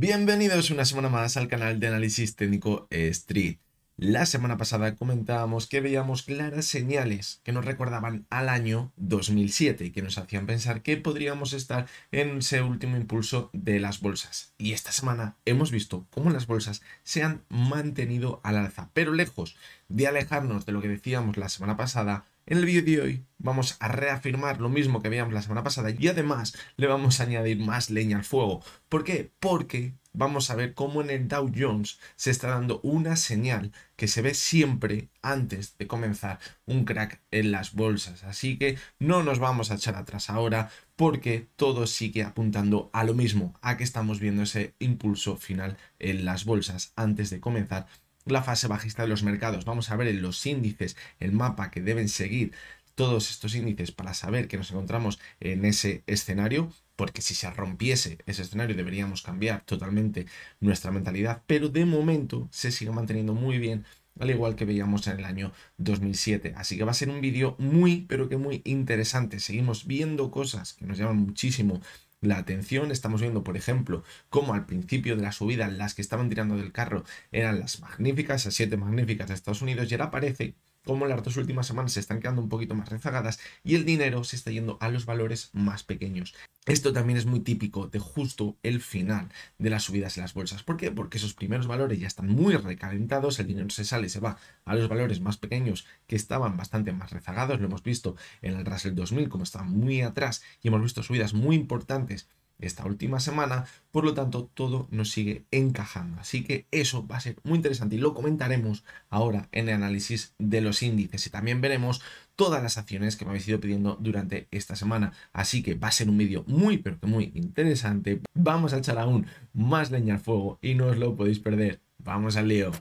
Bienvenidos una semana más al canal de análisis técnico Street. La semana pasada comentábamos que veíamos claras señales que nos recordaban al año 2007 y que nos hacían pensar que podríamos estar en ese último impulso de las bolsas. Y esta semana hemos visto cómo las bolsas se han mantenido al alza, pero lejos de alejarnos de lo que decíamos la semana pasada. En el vídeo de hoy vamos a reafirmar lo mismo que veíamos la semana pasada y además le vamos a añadir más leña al fuego. ¿Por qué? Porque vamos a ver cómo en el Dow Jones se está dando una señal que se ve siempre antes de comenzar un crack en las bolsas. Así que no nos vamos a echar atrás ahora porque todo sigue apuntando a lo mismo, a que estamos viendo ese impulso final en las bolsas antes de comenzar la fase bajista de los mercados. Vamos a ver en los índices el mapa que deben seguir todos estos índices para saber que nos encontramos en ese escenario, porque si se rompiese ese escenario deberíamos cambiar totalmente nuestra mentalidad, pero de momento se sigue manteniendo muy bien, al igual que veíamos en el año 2007. Así que va a ser un vídeo muy, pero que muy interesante. Seguimos viendo cosas que nos llaman muchísimo la atención. Estamos viendo, por ejemplo, cómo al principio de la subida las que estaban tirando del carro eran las magníficas, las 7 magníficas de Estados Unidos, y ahora parece como las dos últimas semanas se están quedando un poquito más rezagadas y el dinero se está yendo a los valores más pequeños. Esto también es muy típico de justo el final de las subidas en las bolsas. ¿Por qué? Porque esos primeros valores ya están muy recalentados, el dinero se sale y se va a los valores más pequeños que estaban bastante más rezagados. Lo hemos visto en el Russell 2000 como estaba muy atrás y hemos visto subidas muy importantes esta última semana, por lo tanto todo nos sigue encajando, así que eso va a ser muy interesante y lo comentaremos ahora en el análisis de los índices y también veremos todas las acciones que me habéis ido pidiendo durante esta semana, así que va a ser un vídeo muy pero que muy interesante. Vamos a echar aún más leña al fuego y no os lo podéis perder. Vamos al lío.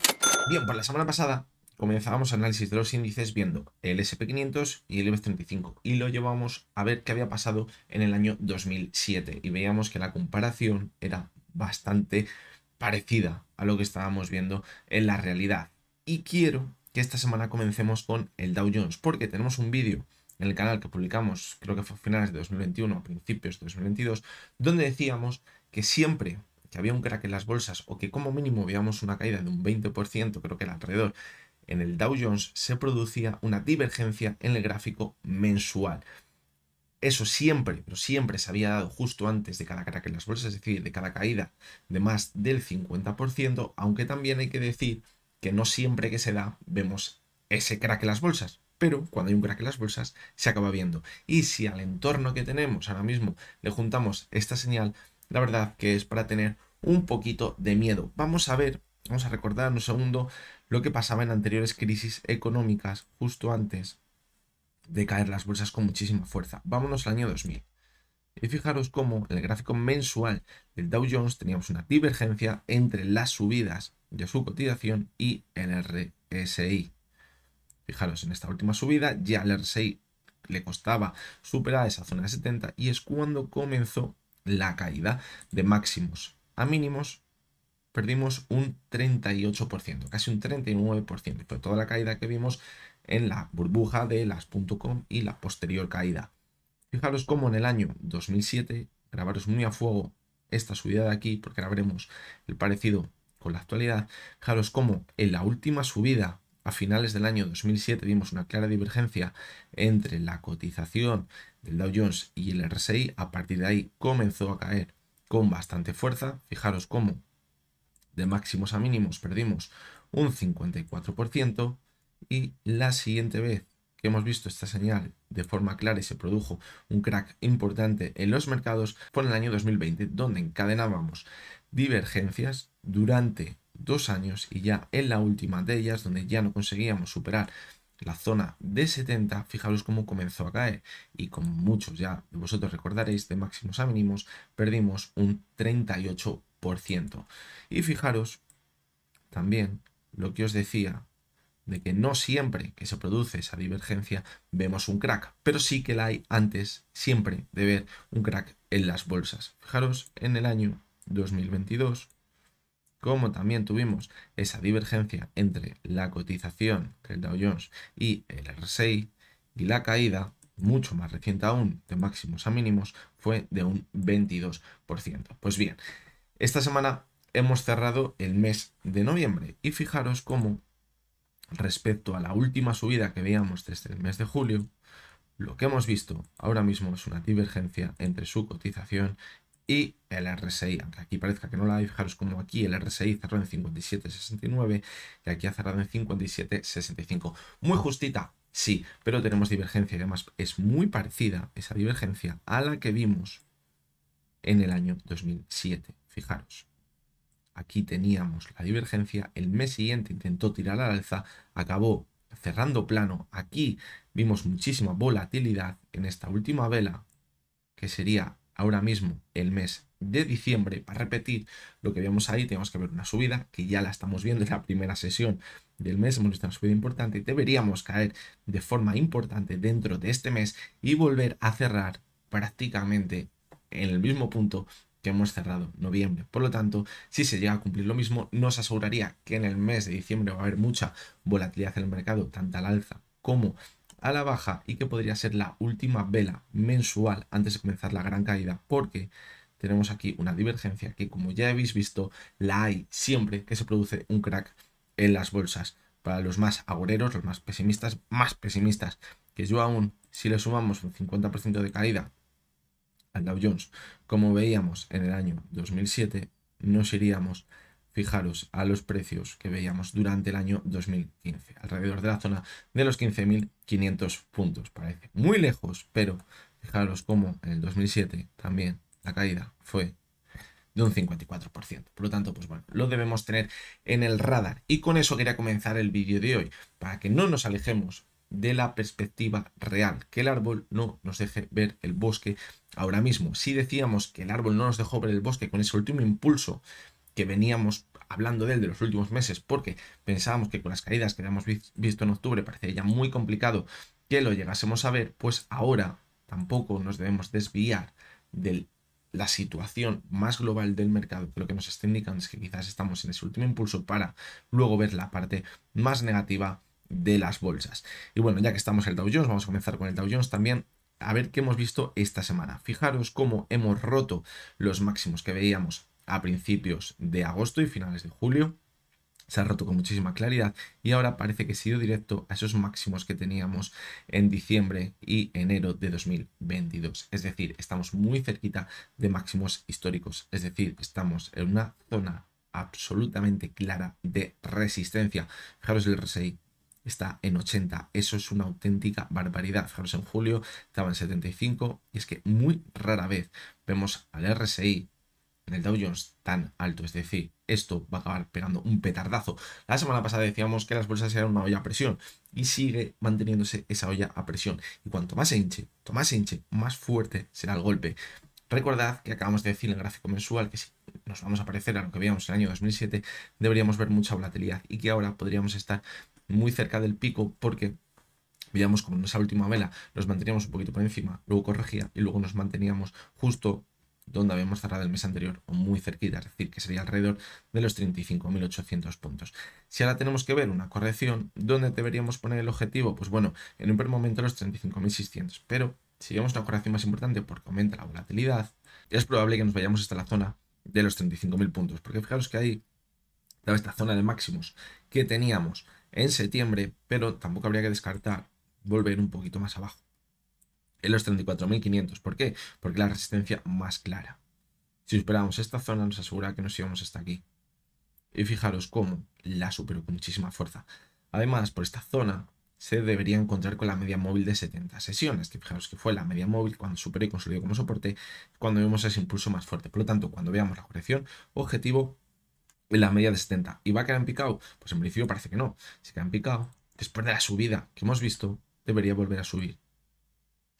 Bien, por la semana pasada comenzábamos análisis de los índices viendo el SP500 y el IBEX 35 y lo llevamos a ver qué había pasado en el año 2007 y veíamos que la comparación era bastante parecida a lo que estábamos viendo en la realidad. Y quiero que esta semana comencemos con el Dow Jones porque tenemos un vídeo en el canal que publicamos, creo que fue a finales de 2021 o principios de 2022, donde decíamos que siempre que había un crack en las bolsas o que como mínimo veíamos una caída de un 20%, creo que era alrededor, en el Dow Jones se producía una divergencia en el gráfico mensual. Eso siempre, pero siempre se había dado justo antes de cada crack en las bolsas, es decir, de cada caída de más del 50%, aunque también hay que decir que no siempre que se da vemos ese crack en las bolsas, pero cuando hay un crack en las bolsas se acaba viendo. Y si al entorno que tenemos ahora mismo le juntamos esta señal, la verdad que es para tener un poquito de miedo. Vamos a ver, vamos a recordar un segundo lo que pasaba en anteriores crisis económicas justo antes de caer las bolsas con muchísima fuerza. Vámonos al año 2000. Y fijaros cómo en el gráfico mensual del Dow Jones teníamos una divergencia entre las subidas de su cotización y el RSI. Fijaros, en esta última subida ya el RSI le costaba superar esa zona de 70 y es cuando comenzó la caída de máximos a mínimos. Perdimos un 38%, casi un 39%. Fue toda la caída que vimos en la burbuja de las .com y la posterior caída. Fijaros cómo en el año 2007, grabaros muy a fuego esta subida de aquí, porque ahora veremos el parecido con la actualidad. Fijaros cómo en la última subida a finales del año 2007 vimos una clara divergencia entre la cotización del Dow Jones y el RSI. A partir de ahí comenzó a caer con bastante fuerza. Fijaros cómo de máximos a mínimos perdimos un 54% y la siguiente vez que hemos visto esta señal de forma clara y se produjo un crack importante en los mercados fue en el año 2020, donde encadenábamos divergencias durante 2 años y ya en la última de ellas, donde ya no conseguíamos superar la zona de 70, fijaros cómo comenzó a caer y como muchos ya de vosotros recordaréis, de máximos a mínimos perdimos un 38%. Y fijaros también lo que os decía de que no siempre que se produce esa divergencia vemos un crack, pero sí que la hay antes siempre de ver un crack en las bolsas. Fijaros en el año 2022 como también tuvimos esa divergencia entre la cotización del Dow Jones y el RSI y la caída, mucho más reciente aún, de máximos a mínimos, fue de un 22%. Pues bien, esta semana hemos cerrado el mes de noviembre. Y fijaros cómo, respecto a la última subida que veíamos desde el mes de julio, lo que hemos visto ahora mismo es una divergencia entre su cotización y el RSI, aunque aquí parezca que no la hay. Fijaros como aquí el RSI cerró en 57,69 y aquí ha cerrado en 57,65. Muy justita, sí, pero tenemos divergencia y además es muy parecida esa divergencia a la que vimos en el año 2007. Fijaros, aquí teníamos la divergencia, el mes siguiente intentó tirar al alza, acabó cerrando plano. Aquí vimos muchísima volatilidad en esta última vela, que sería ahora mismo el mes de diciembre. Para repetir lo que vemos ahí, tenemos que ver una subida, que ya la estamos viendo en la primera sesión del mes, hemos visto una subida importante, deberíamos caer de forma importante dentro de este mes y volver a cerrar prácticamente en el mismo punto que hemos cerrado noviembre. Por lo tanto, si se llega a cumplir lo mismo, nos aseguraría que en el mes de diciembre va a haber mucha volatilidad en el mercado, tanto al alza como a la baja, y que podría ser la última vela mensual antes de comenzar la gran caída, porque tenemos aquí una divergencia que, como ya habéis visto, la hay siempre que se produce un crack en las bolsas. Para los más agoreros, los más pesimistas que yo aún, si le sumamos un 50% de caída al Dow Jones, como veíamos en el año 2007, nos iríamos, fijaros, a los precios que veíamos durante el año 2015, alrededor de la zona de los 15.500 puntos. Parece muy lejos, pero fijaros cómo en el 2007 también la caída fue de un 54%. Por lo tanto, pues bueno, lo debemos tener en el radar. Y con eso quería comenzar el vídeo de hoy, para que no nos alejemos de la perspectiva real, que el árbol no nos deje ver el bosque ahora mismo. Si decíamos que el árbol no nos dejó ver el bosque con ese último impulso que veníamos hablando de él de los últimos meses, porque pensábamos que con las caídas que habíamos visto en octubre parecía ya muy complicado que lo llegásemos a ver, pues ahora tampoco nos debemos desviar de la situación más global del mercado, que lo que nos está indicando es que quizás estamos en ese último impulso para luego ver la parte más negativa de las bolsas. Y bueno, ya que estamos en el Dow Jones, vamos a comenzar con el Dow Jones también, a ver qué hemos visto esta semana. Fijaros cómo hemos roto los máximos que veíamos a principios de agosto y finales de julio. Se ha roto con muchísima claridad y ahora parece que se ha ido directo a esos máximos que teníamos en diciembre y enero de 2022. Es decir, estamos muy cerquita de máximos históricos. Es decir, estamos en una zona absolutamente clara de resistencia. Fijaros, el RSI está en 80. Eso es una auténtica barbaridad. Fijaros, en julio estaba en 75 y es que muy rara vez vemos al RSI en el Dow Jones tan alto. Es decir, esto va a acabar pegando un petardazo. La semana pasada decíamos que las bolsas eran una olla a presión y sigue manteniéndose esa olla a presión. Y cuanto más se hinche, más fuerte será el golpe. Recordad que acabamos de decir en el gráfico mensual que si nos vamos a parecer a lo que veíamos en el año 2007, deberíamos ver mucha volatilidad y que ahora podríamos estar muy cerca del pico, porque veíamos como en esa última vela nos manteníamos un poquito por encima, luego corregía y luego nos manteníamos justo donde habíamos cerrado el mes anterior o muy cerquita, es decir, que sería alrededor de los 35.800 puntos. Si ahora tenemos que ver una corrección, ¿dónde deberíamos poner el objetivo? Pues bueno, en un primer momento los 35.600, pero si vemos una corrección más importante porque aumenta la volatilidad, es probable que nos vayamos hasta la zona de los 35.000 puntos, porque fijaros que ahí estaba esta zona de máximos que teníamos en septiembre, pero tampoco habría que descartar volver un poquito más abajo, en los 34.500. ¿Por qué? Porque la resistencia más clara. Si superamos esta zona, nos asegura que nos íbamos hasta aquí. Y fijaros cómo la superó con muchísima fuerza. Además, por esta zona se debería encontrar con la media móvil de 70 sesiones, que fijaros que fue la media móvil cuando superó y consolidó como soporte, cuando vemos ese impulso más fuerte. Por lo tanto, cuando veamos la corrección, objetivo en la media de 70. ¿Y va a quedar en picado? Pues en principio parece que no. Si queda en picado, después de la subida que hemos visto, debería volver a subir.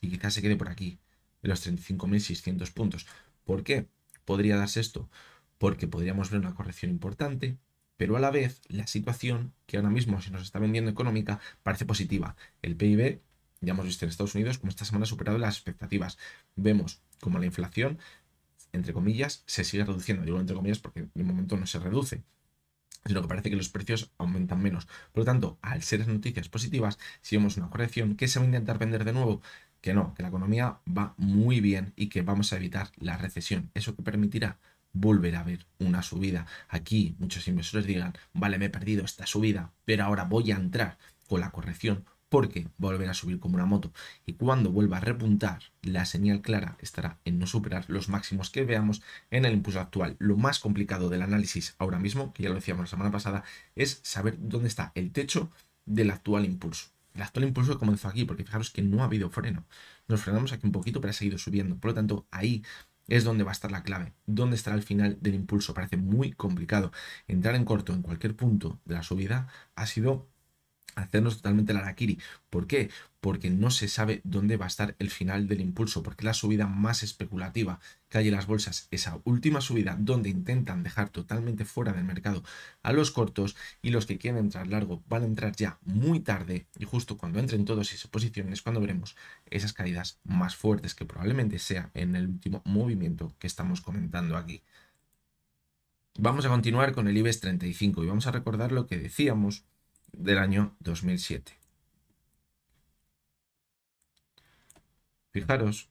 Y quizás se quede por aquí, en los 35.600 puntos. ¿Por qué podría darse esto? Porque podríamos ver una corrección importante, pero a la vez la situación que ahora mismo se nos está vendiendo económica parece positiva. El PIB, ya hemos visto en Estados Unidos, como esta semana ha superado las expectativas. Vemos como la inflación, entre comillas, se sigue reduciendo. Digo entre comillas porque de momento no se reduce, sino que parece que los precios aumentan menos. Por lo tanto, al ser noticias positivas, si vemos una corrección, ¿qué se va a intentar vender de nuevo? Que no, que la economía va muy bien y que vamos a evitar la recesión. ¿Eso qué permitirá? volver a ver una subida. Aquí muchos inversores digan, vale, me he perdido esta subida, pero ahora voy a entrar con la corrección porque va a volver a subir como una moto. Y cuando vuelva a repuntar, la señal clara estará en no superar los máximos que veamos en el impulso actual. Lo más complicado del análisis ahora mismo, que ya lo decíamos la semana pasada, es saber dónde está el techo del actual impulso. El actual impulso comenzó aquí, porque fijaros que no ha habido freno. Nos frenamos aquí un poquito, pero ha seguido subiendo. Por lo tanto, ahí es donde va a estar la clave. ¿Dónde estará el final del impulso? Parece muy complicado. Entrar en corto en cualquier punto de la subida ha sido hacernos totalmente el harakiri. ¿Por qué? Porque no se sabe dónde va a estar el final del impulso, porque es la subida más especulativa que hay en las bolsas, esa última subida donde intentan dejar totalmente fuera del mercado a los cortos, y los que quieren entrar largo van a entrar ya muy tarde, y justo cuando entren todos y se posicionen es cuando veremos esas caídas más fuertes, que probablemente sea en el último movimiento que estamos comentando aquí. Vamos a continuar con el IBEX 35 y vamos a recordar lo que decíamos del año 2007. Fijaros,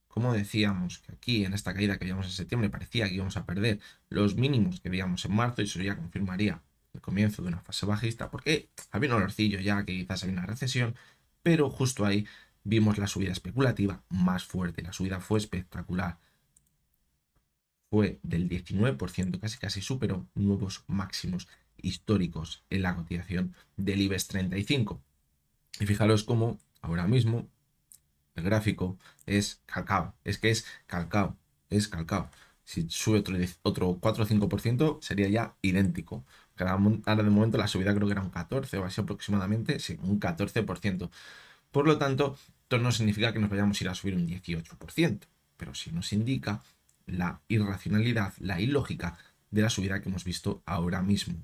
como decíamos que aquí en esta caída que veíamos en septiembre parecía que íbamos a perder los mínimos que veíamos en marzo, y eso ya confirmaría el comienzo de una fase bajista, porque había un olorcillo ya que quizás había una recesión, pero justo ahí vimos la subida especulativa más fuerte. La subida fue espectacular, fue del 19%, casi superó nuevos máximos históricos en la cotización del IBEX 35. Y fijaros cómo ahora mismo el gráfico es calcao, es calcao. Si sube otro 4 o 5% sería ya idéntico. Ahora de momento la subida creo que era un 14 o así aproximadamente, sí, un 14%. Por lo tanto, esto no significa que nos vayamos a ir a subir un 18%, pero sí nos indica la irracionalidad, la ilógica de la subida que hemos visto ahora mismo.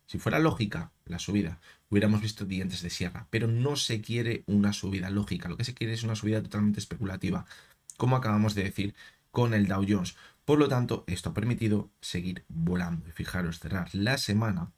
Si fuera lógica la subida, hubiéramos visto dientes de sierra, pero no se quiere una subida lógica, lo que se quiere es una subida totalmente especulativa, como acabamos de decir con el Dow Jones. Por lo tanto, esto ha permitido seguir volando. Y fijaros, cerrar la semana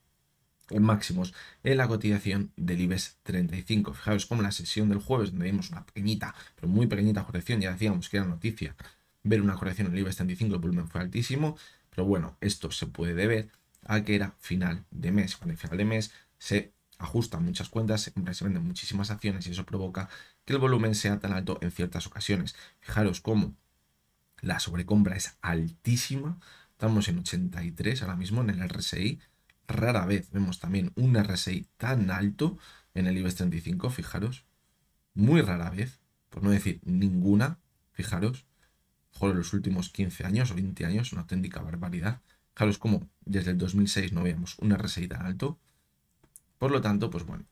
en máximos en la cotización del IBEX 35. Fijaros como la sesión del jueves, donde vimos una pequeñita, pero muy pequeñita corrección, ya decíamos que era noticia ver una corrección en el IBEX 35, el volumen fue altísimo, pero bueno, esto se puede deber a que era final de mes. Cuando hay final de mes se ajustan muchas cuentas, se venden muchísimas acciones y eso provoca que el volumen sea tan alto en ciertas ocasiones. Fijaros cómo la sobrecompra es altísima, estamos en 83 ahora mismo en el RSI. Rara vez vemos también un RSI tan alto en el IBEX 35, fijaros. Muy rara vez, por no decir ninguna, fijaros. Joder, los últimos 15 años o 20 años, una auténtica barbaridad. Fijaros como desde el 2006 no veíamos un RSI tan alto. Por lo tanto, pues bueno,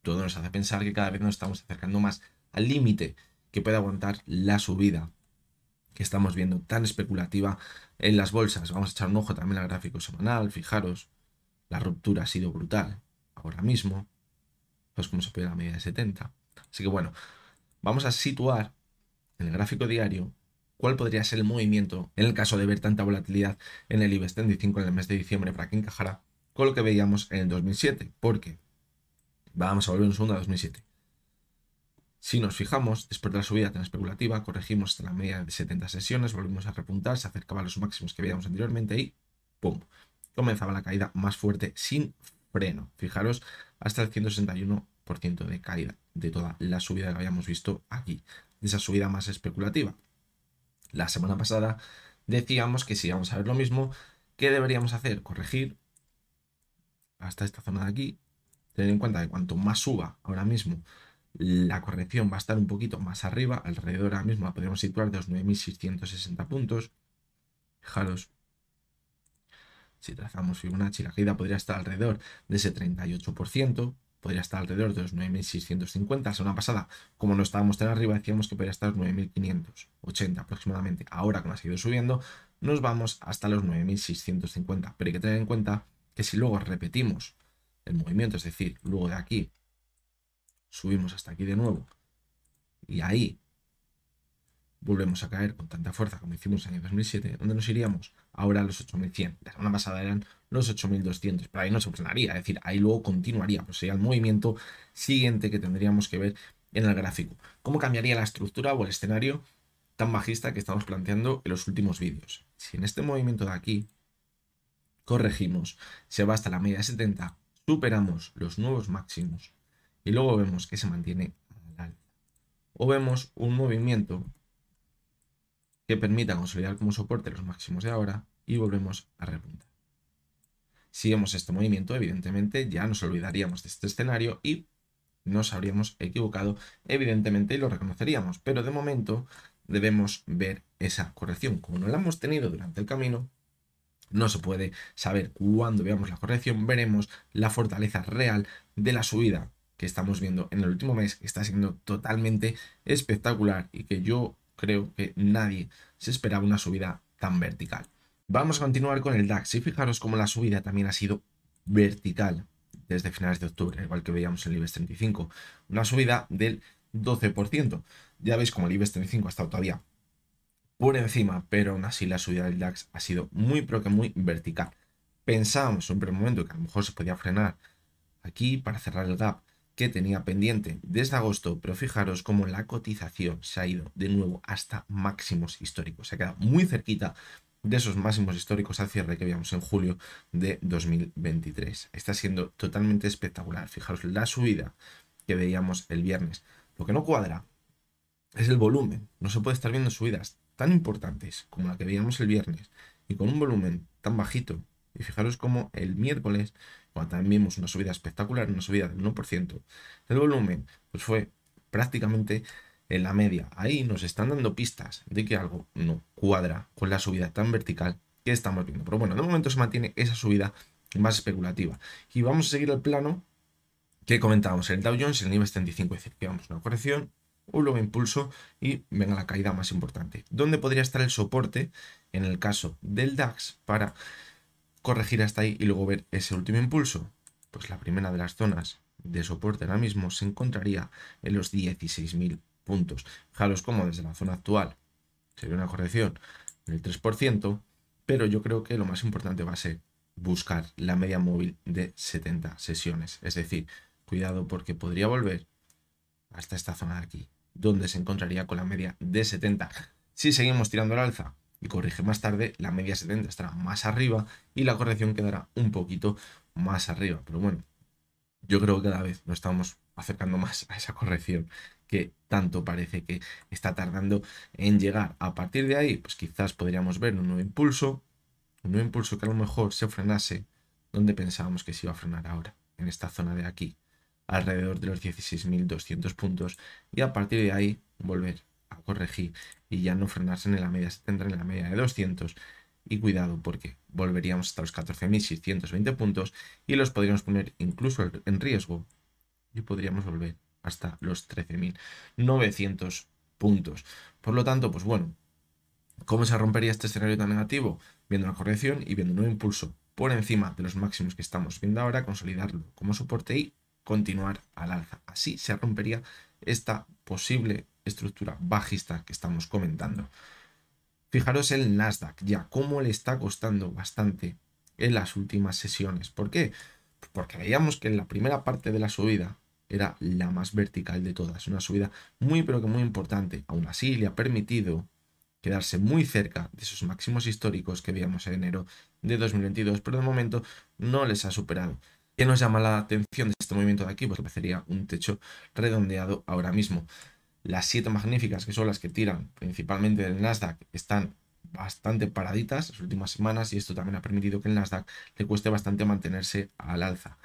todo nos hace pensar que cada vez nos estamos acercando más al límite que puede aguantar la subida que estamos viendo tan especulativa en las bolsas. Vamos a echar un ojo también al gráfico semanal, fijaros. La ruptura ha sido brutal ahora mismo. Pues como se puede la media de 70. Así que bueno, vamos a situar en el gráfico diario cuál podría ser el movimiento en el caso de ver tanta volatilidad en el IBEX 35 en el mes de diciembre para que encajara con lo que veíamos en el 2007. Porque vamos a volver un segundo a 2007. Si nos fijamos, después de la subida tan especulativa, corregimos hasta la media de 70 sesiones, volvimos a repuntar, se acercaba a los máximos que veíamos anteriormente y ¡pum! Comenzaba la caída más fuerte sin freno. Fijaros, hasta el 161% de caída de toda la subida que habíamos visto aquí, de esa subida más especulativa. La semana pasada decíamos que si íbamos a ver lo mismo, ¿qué deberíamos hacer? Corregir hasta esta zona de aquí, tener en cuenta que cuanto más suba ahora mismo, la corrección va a estar un poquito más arriba, alrededor ahora mismo la podríamos situar de los 9.660 puntos. Fijaros, si trazamos Fibonacci, la caída podría estar alrededor de ese 38%, podría estar alrededor de los 9.650. La semana pasada, como no estábamos tan arriba, decíamos que podría estar 9.580 aproximadamente. Ahora, como ha seguido subiendo, nos vamos hasta los 9.650. Pero hay que tener en cuenta que si luego repetimos el movimiento, es decir, luego de aquí subimos hasta aquí de nuevo y ahí volvemos a caer con tanta fuerza como hicimos en el año 2007, ¿dónde nos iríamos? Ahora a los 8.100. La semana pasada eran los 8.200, pero ahí no se frenaría, es decir, ahí luego continuaría, pues sería el movimiento siguiente que tendríamos que ver en el gráfico. ¿Cómo cambiaría la estructura o el escenario tan bajista que estamos planteando en los últimos vídeos? Si en este movimiento de aquí corregimos, se va hasta la media de 70, superamos los nuevos máximos y luego vemos que se mantiene al alza. O vemos un movimiento que permita consolidar como soporte los máximos de ahora y volvemos a repuntar. Si vemos este movimiento, evidentemente ya nos olvidaríamos de este escenario y nos habríamos equivocado, evidentemente, y lo reconoceríamos. Pero de momento debemos ver esa corrección. Como no la hemos tenido durante el camino, no se puede saber cuándo veamos la corrección. Veremos la fortaleza real de la subida que estamos viendo en el último mes, que está siendo totalmente espectacular y que yo creo que nadie se esperaba una subida tan vertical. Vamos a continuar con el DAX y fijaros cómo la subida también ha sido vertical desde finales de octubre, igual que veíamos en el IBEX 35, una subida del 12%. Ya veis como el IBEX 35 ha estado todavía por encima, pero aún así la subida del DAX ha sido muy, pero que muy vertical. Pensábamos en un primer momento que a lo mejor se podía frenar aquí para cerrar el gap que tenía pendiente desde agosto, pero fijaros cómo la cotización se ha ido de nuevo hasta máximos históricos. Se ha quedado muy cerquita de esos máximos históricos al cierre que veíamos en julio de 2023. Está siendo totalmente espectacular. Fijaros la subida que veíamos el viernes. Lo que no cuadra es el volumen. No se puede estar viendo subidas tan importantes como la que veíamos el viernes y con un volumen tan bajito. Y fijaros cómo el miércoles, cuando también vimos una subida espectacular, una subida del 1%, el volumen pues fue prácticamente en la media. Ahí nos están dando pistas de que algo no cuadra con la subida tan vertical que estamos viendo. Pero bueno, de momento se mantiene esa subida más especulativa. Y vamos a seguir el plano que comentábamos en el Dow Jones, en el IBEX 35, es decir, que vamos a una corrección, un nuevo impulso y venga la caída más importante. ¿Dónde podría estar el soporte en el caso del DAX para corregir hasta ahí y luego ver ese último impulso? Pues la primera de las zonas de soporte ahora mismo se encontraría en los 16.000 puntos. Fijaros cómo desde la zona actual sería una corrección del 3%, pero yo creo que lo más importante va a ser buscar la media móvil de 70 sesiones. Es decir, cuidado porque podría volver hasta esta zona de aquí, donde se encontraría con la media de 70. Si seguimos tirando al alza y corrige más tarde, la media 70 estará más arriba y la corrección quedará un poquito más arriba. Pero bueno, yo creo que cada vez nos estamos acercando más a esa corrección que tanto parece que está tardando en llegar. A partir de ahí, pues quizás podríamos ver un nuevo impulso que a lo mejor se frenase donde pensábamos que se iba a frenar ahora, en esta zona de aquí, alrededor de los 16.200 puntos, y a partir de ahí volver a corregir y ya no frenarse en la media 70, en la media de 200. Y cuidado porque volveríamos hasta los 14.620 puntos y los podríamos poner incluso en riesgo y podríamos volver hasta los 13.900 puntos. Por lo tanto, pues bueno, ¿cómo se rompería este escenario tan negativo? Viendo una corrección y viendo un nuevo impulso por encima de los máximos que estamos viendo ahora, consolidarlo como soporte y continuar al alza. Así se rompería esta posible estructura bajista que estamos comentando. Fijaros el Nasdaq ya cómo le está costando bastante en las últimas sesiones. ¿Por qué? Porque veíamos que en la primera parte de la subida era la más vertical de todas. Una subida muy pero que muy importante. Aún así le ha permitido quedarse muy cerca de esos máximos históricos que veíamos en enero de 2022, pero de momento no les ha superado. ¿Qué nos llama la atención de este movimiento de aquí? Pues parecería un techo redondeado ahora mismo. Las 7 magníficas, que son las que tiran principalmente del Nasdaq, están bastante paraditas las últimas semanas y esto también ha permitido que el Nasdaq le cueste bastante mantenerse al alza.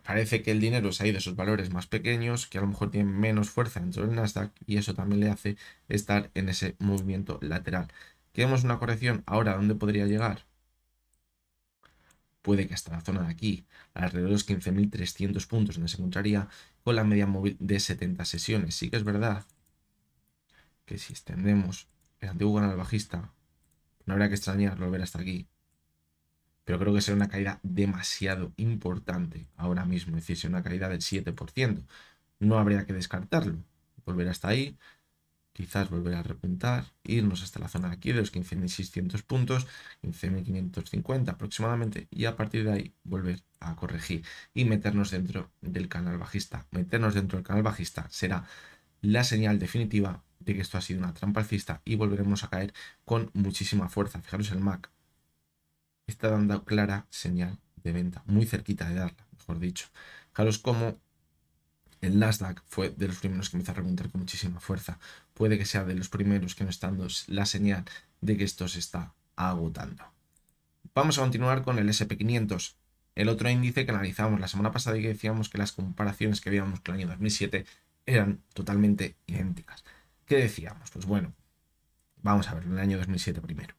Parece que el dinero se ha ido a esos valores más pequeños, que a lo mejor tienen menos fuerza dentro del Nasdaq y eso también le hace estar en ese movimiento lateral. ¿Queremos una corrección? Ahora, ¿dónde podría llegar? Puede que hasta la zona de aquí, alrededor de los 15.300 puntos, donde se encontraría con la media móvil de 70 sesiones. Sí que es verdad que si extendemos el antiguo canal bajista, no habrá que extrañar volver hasta aquí. Pero creo que será una caída demasiado importante ahora mismo, es decir, será una caída del 7%. No habría que descartarlo. Volver hasta ahí, quizás volver a repuntar, irnos hasta la zona de aquí de los 15.600 puntos, 15.550 aproximadamente, y a partir de ahí volver a corregir y meternos dentro del canal bajista. Meternos dentro del canal bajista será la señal definitiva de que esto ha sido una trampa alcista y volveremos a caer con muchísima fuerza. Fijaros, el MAC está dando clara señal de venta, muy cerquita de darla, mejor dicho. Fijaros cómo el Nasdaq fue de los primeros que empezó a repuntar con muchísima fuerza. Puede que sea de los primeros que nos está dando la señal de que esto se está agotando. Vamos a continuar con el SP500, el otro índice que analizamos la semana pasada y que decíamos que las comparaciones que veíamos con el año 2007 eran totalmente idénticas. ¿Qué decíamos? Pues bueno, vamos a ver el año 2007 primero,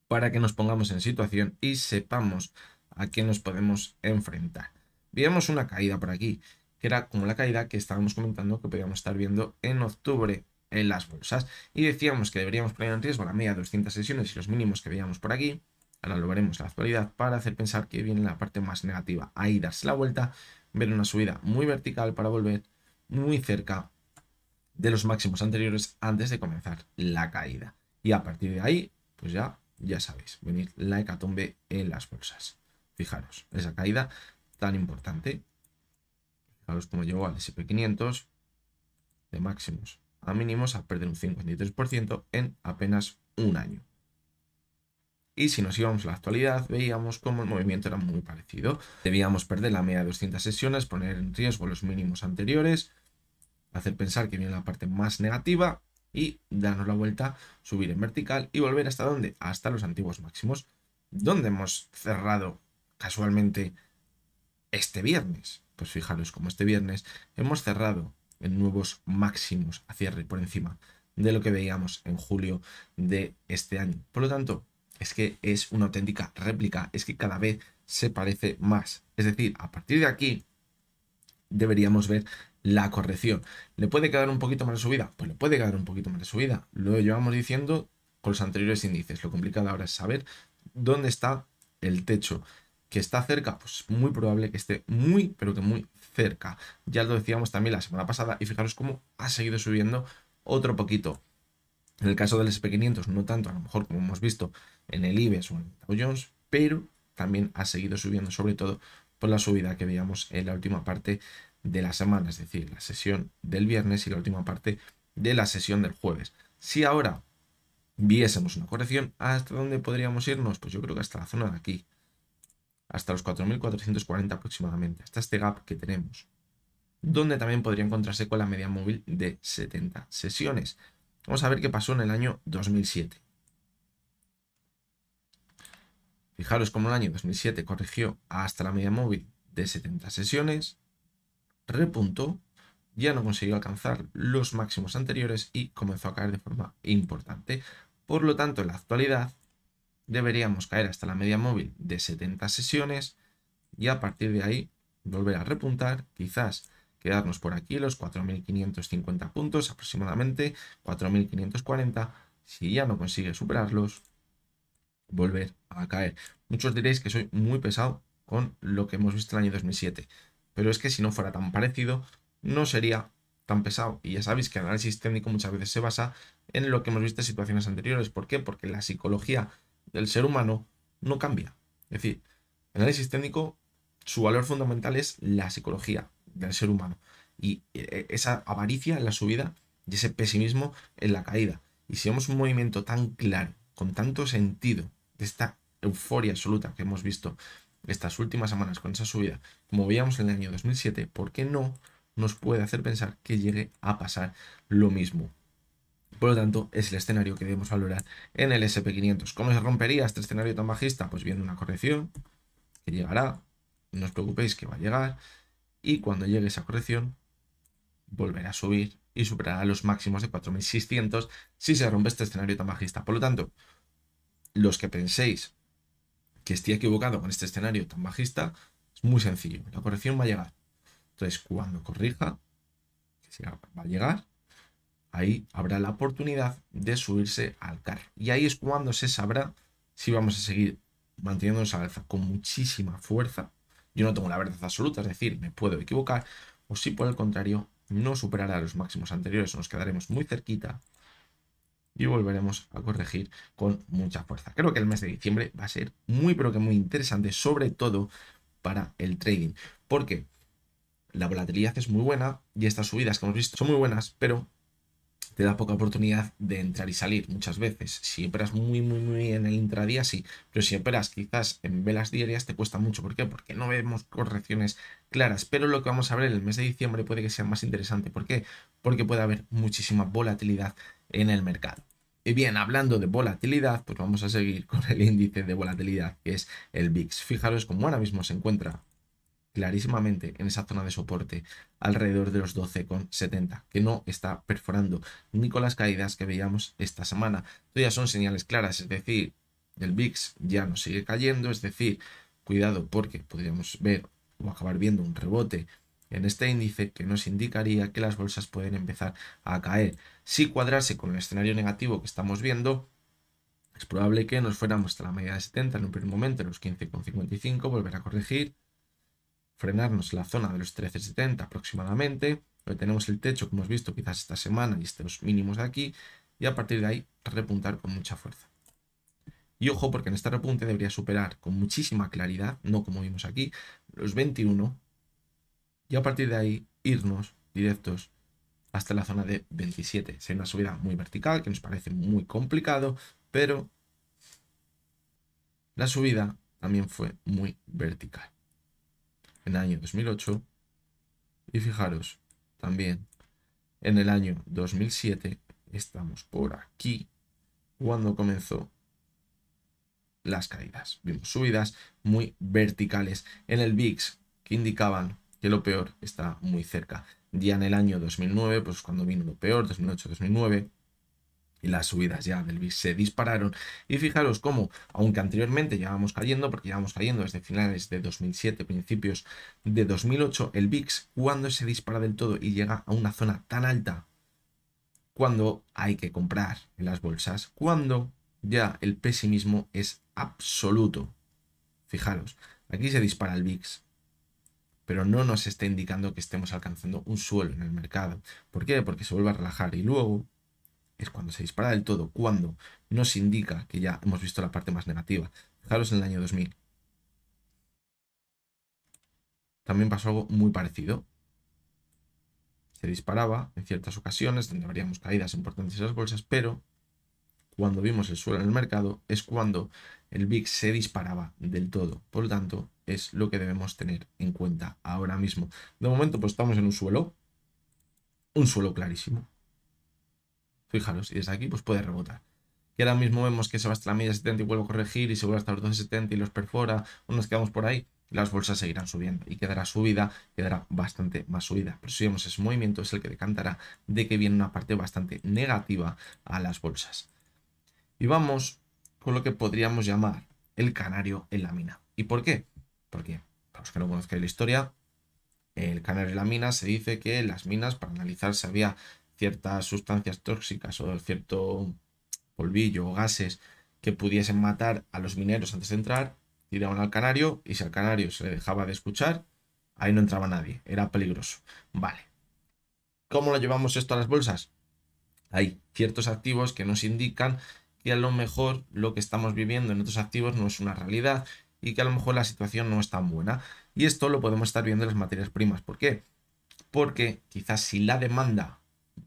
para que nos pongamos en situación y sepamos a qué nos podemos enfrentar. Veíamos una caída por aquí, que era como la caída que estábamos comentando que podíamos estar viendo en octubre en las bolsas, y decíamos que deberíamos poner en riesgo la media de 200 sesiones y los mínimos que veíamos por aquí. Ahora lo veremos en la actualidad para hacer pensar que viene la parte más negativa, ahí darse la vuelta, ver una subida muy vertical para volver muy cerca de los máximos anteriores antes de comenzar la caída. Y a partir de ahí, pues ya sabéis, venir la hecatombe en las bolsas. Fijaros, esa caída tan importante. Fijaros cómo llegó al SP500 de máximos a mínimos a perder un 53% en apenas un año. Y si nos íbamos a la actualidad, veíamos cómo el movimiento era muy parecido. Debíamos perder la media de 200 sesiones, poner en riesgo los mínimos anteriores, hacer pensar que viene la parte más negativa y darnos la vuelta, subir en vertical y volver hasta ¿dónde? Hasta los antiguos máximos, donde hemos cerrado casualmente este viernes. Pues fijaros, como este viernes hemos cerrado en nuevos máximos a cierre por encima de lo que veíamos en julio de este año. Por lo tanto, es que es una auténtica réplica, es que cada vez se parece más. Es decir, a partir de aquí deberíamos ver la corrección. ¿Le puede quedar un poquito más de subida? Pues le puede quedar un poquito más de subida. Lo llevamos diciendo con los anteriores índices. Lo complicado ahora es saber dónde está el techo. ¿Que está cerca? Pues muy probable que esté muy, pero que muy cerca. Ya lo decíamos también la semana pasada y fijaros cómo ha seguido subiendo otro poquito. En el caso del SP500 no tanto, a lo mejor como hemos visto en el IBEX o en el Dow Jones, pero también ha seguido subiendo, sobre todo por la subida que veíamos en la última parte de la semana, es decir, la sesión del viernes y la última parte de la sesión del jueves. Si ahora viésemos una corrección, ¿hasta dónde podríamos irnos? Pues yo creo que hasta la zona de aquí, hasta los 4.440 aproximadamente, hasta este gap que tenemos, donde también podría encontrarse con la media móvil de 70 sesiones. Vamos a ver qué pasó en el año 2007. Fijaros cómo el año 2007 corrigió hasta la media móvil de 70 sesiones, repuntó, ya no consiguió alcanzar los máximos anteriores y comenzó a caer de forma importante. Por lo tanto, en la actualidad deberíamos caer hasta la media móvil de 70 sesiones y a partir de ahí volver a repuntar, quizás quedarnos por aquí los 4.550 puntos aproximadamente, 4.540, si ya no consigue superarlos, volver a caer. Muchos diréis que soy muy pesado con lo que hemos visto en el año 2007, pero es que si no fuera tan parecido, no sería tan pesado. Y ya sabéis que el análisis técnico muchas veces se basa en lo que hemos visto en situaciones anteriores. ¿Por qué? Porque la psicología del ser humano no cambia. Es decir, el análisis técnico, su valor fundamental es la psicología del ser humano. Y esa avaricia en la subida y ese pesimismo en la caída. Y si vemos un movimiento tan claro, con tanto sentido, de esta euforia absoluta que hemos visto estas últimas semanas con esa subida, como veíamos en el año 2007, ¿por qué no nos puede hacer pensar que llegue a pasar lo mismo? Por lo tanto, es el escenario que debemos valorar en el SP500. ¿Cómo se rompería este escenario tan bajista? Pues viendo una corrección que llegará, no os preocupéis que va a llegar, y cuando llegue esa corrección, volverá a subir y superará los máximos de 4.600 si se rompe este escenario tan bajista. Por lo tanto, los que penséis que estoy equivocado con este escenario tan bajista, es muy sencillo. La corrección va a llegar. Entonces, cuando corrija, que va a llegar, ahí habrá la oportunidad de subirse al carro. Y ahí es cuando se sabrá si vamos a seguir manteniéndonos al alza con muchísima fuerza. Yo no tengo la verdad absoluta, es decir, me puedo equivocar, o si por el contrario no superará los máximos anteriores, nos quedaremos muy cerquita y volveremos a corregir con mucha fuerza. Creo que el mes de diciembre va a ser muy pero que muy interesante, sobre todo para el trading, porque la volatilidad es muy buena y estas subidas que hemos visto son muy buenas, pero te da poca oportunidad de entrar y salir muchas veces. Si operas muy en el intradía, sí, pero si operas quizás en velas diarias te cuesta mucho. ¿Por qué? Porque no vemos correcciones claras, pero lo que vamos a ver en el mes de diciembre puede que sea más interesante. ¿Por qué? Porque puede haber muchísima volatilidad en el mercado. Y bien, hablando de volatilidad, pues vamos a seguir con el índice de volatilidad, que es el VIX. Fijaros cómo ahora mismo se encuentra clarísimamente en esa zona de soporte alrededor de los 12,70, que no está perforando ni con las caídas que veíamos esta semana. Esto ya son señales claras, es decir, el VIX ya no sigue cayendo, es decir, cuidado porque podríamos ver o acabar viendo un rebote en este índice que nos indicaría que las bolsas pueden empezar a caer. Si cuadrarse con el escenario negativo que estamos viendo, es probable que nos fuéramos hasta la media de 70 en un primer momento, en los 15,55, volver a corregir, frenarnos en la zona de los 13,70 aproximadamente, donde tenemos el techo que hemos visto quizás esta semana y estos mínimos de aquí, y a partir de ahí repuntar con mucha fuerza. Y ojo, porque en este repunte debería superar con muchísima claridad, no como vimos aquí, los 21, y a partir de ahí irnos directos hasta la zona de 27. Sería una subida muy vertical, que nos parece muy complicado, pero la subida también fue muy vertical en el año 2008, y fijaros, también en el año 2007, estamos por aquí, cuando comenzó las caídas. Vimos subidas muy verticales en el VIX que indicaban que lo peor está muy cerca. Ya en el año 2009, pues cuando vino lo peor, 2008-2009, y las subidas ya del VIX se dispararon. Y fijaros cómo, aunque anteriormente llevábamos cayendo, porque llevábamos cayendo desde finales de 2007, principios de 2008, el VIX, cuando se dispara del todo y llega a una zona tan alta, cuando hay que comprar en las bolsas, cuando ya el pesimismo es absoluto. Fijaros, aquí se dispara el VIX, pero no nos está indicando que estemos alcanzando un suelo en el mercado. ¿Por qué? Porque se vuelve a relajar y luego es cuando se dispara del todo, cuando nos indica que ya hemos visto la parte más negativa. Fijaros en el año 2000. También pasó algo muy parecido. Se disparaba en ciertas ocasiones donde habríamos caídas importantes en las bolsas, pero cuando vimos el suelo en el mercado es cuando el VIX se disparaba del todo. Por lo tanto, es lo que debemos tener en cuenta ahora mismo. De momento, pues estamos en un suelo clarísimo. Fijaros, y desde aquí pues puede rebotar. Y ahora mismo vemos que se va hasta la media 70 y vuelve a corregir y se vuelve hasta los 12,70 y los perfora, o nos quedamos por ahí, las bolsas seguirán subiendo y quedará subida, quedará bastante más subida. Pero si vemos ese movimiento es el que decantará de que viene una parte bastante negativa a las bolsas. Y vamos con lo que podríamos llamar el canario en la mina. ¿Y por qué? Porque, para los que no conozcan la historia, el canario en la mina se dice que en las minas, para analizar si había ciertas sustancias tóxicas o cierto polvillo o gases que pudiesen matar a los mineros antes de entrar, tiraban al canario y si al canario se le dejaba de escuchar, ahí no entraba nadie, era peligroso. Vale. ¿Cómo lo llevamos esto a las bolsas? Hay ciertos activos que nos indican que a lo mejor lo que estamos viviendo en otros activos no es una realidad y que a lo mejor la situación no es tan buena. Y esto lo podemos estar viendo en las materias primas. ¿Por qué? Porque quizás si la demanda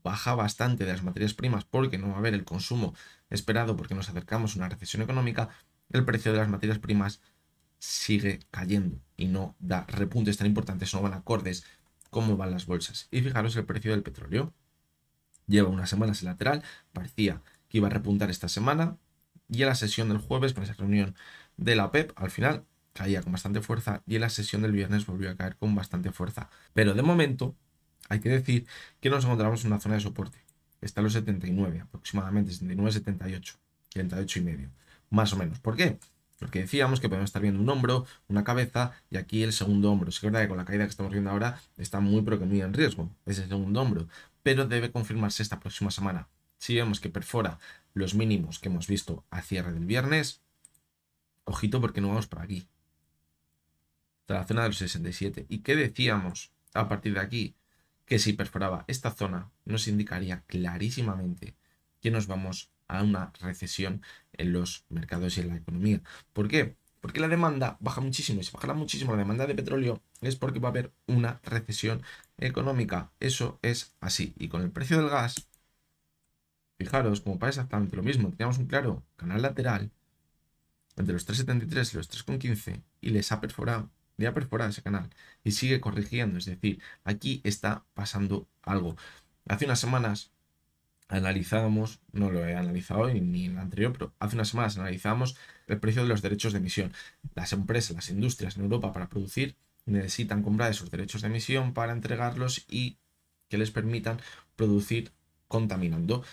baja bastante de las materias primas porque no va a haber el consumo esperado porque nos acercamos a una recesión económica, el precio de las materias primas sigue cayendo y no da repuntes tan importantes, no van acordes como van las bolsas. Y fijaros el precio del petróleo. Lleva unas semanas en lateral, parecía que iba a repuntar esta semana y en la sesión del jueves, con esa reunión de la OPEP, al final caía con bastante fuerza y en la sesión del viernes volvió a caer con bastante fuerza. Pero de momento hay que decir que nos encontramos en una zona de soporte. Está en los 79, aproximadamente 79, 78, 78 y medio, más o menos. ¿Por qué? Porque decíamos que podemos estar viendo un hombro, una cabeza y aquí el segundo hombro. Es verdad que con la caída que estamos viendo ahora está muy pero que muy en riesgo ese segundo hombro, pero debe confirmarse esta próxima semana. Si vemos que perfora los mínimos que hemos visto a cierre del viernes, ojito porque no vamos por aquí. Hasta la zona de los 67. ¿Y qué decíamos a partir de aquí? Que si perforaba esta zona nos indicaría clarísimamente que nos vamos a una recesión en los mercados y en la economía. ¿Por qué? Porque la demanda baja muchísimo y si baja muchísimo la demanda de petróleo es porque va a haber una recesión económica. Eso es así. Y con el precio del gas Fijaros, como pasa exactamente lo mismo. Teníamos un claro canal lateral entre los 3,73 y los 3,15 y les ha perforado, le ha perforado ese canal y sigue corrigiendo. Es decir, aquí está pasando algo. Hace unas semanas analizábamos, no lo he analizado hoy ni en el anterior, pero hace unas semanas analizábamos el precio de los derechos de emisión. Las empresas, las industrias en Europa para producir necesitan comprar esos derechos de emisión para entregarlos y que les permitan producir contaminando.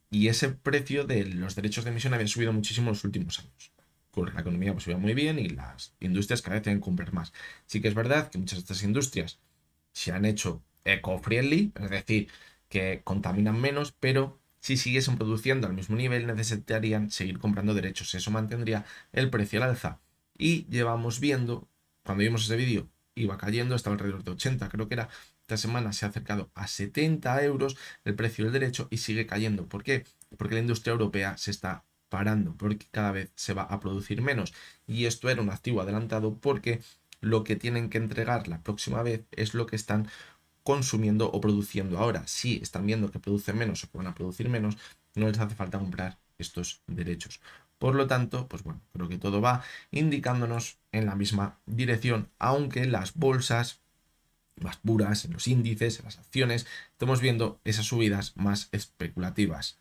Y ese precio de los derechos de emisión había subido muchísimo en los últimos años. La economía pues iba muy bien y las industrias cada vez tienen que comprar más. Sí que es verdad que muchas de estas industrias se han hecho eco-friendly, es decir, que contaminan menos, pero si siguiesen produciendo al mismo nivel necesitarían seguir comprando derechos. Eso mantendría el precio al alza. Y llevamos viendo, cuando vimos ese vídeo, iba cayendo, estaba alrededor de 80, creo que era. Esta semana se ha acercado a 70 euros el precio del derecho y sigue cayendo. ¿Por qué? Porque la industria europea se está parando, porque cada vez se va a producir menos. Y esto era un activo adelantado porque lo que tienen que entregar la próxima vez es lo que están consumiendo o produciendo ahora. Si están viendo que producen menos o que van a producir menos, no les hace falta comprar estos derechos. Por lo tanto, pues bueno, creo que todo va indicándonos en la misma dirección, aunque las bolsas más puras, en los índices, en las acciones, estamos viendo esas subidas más especulativas.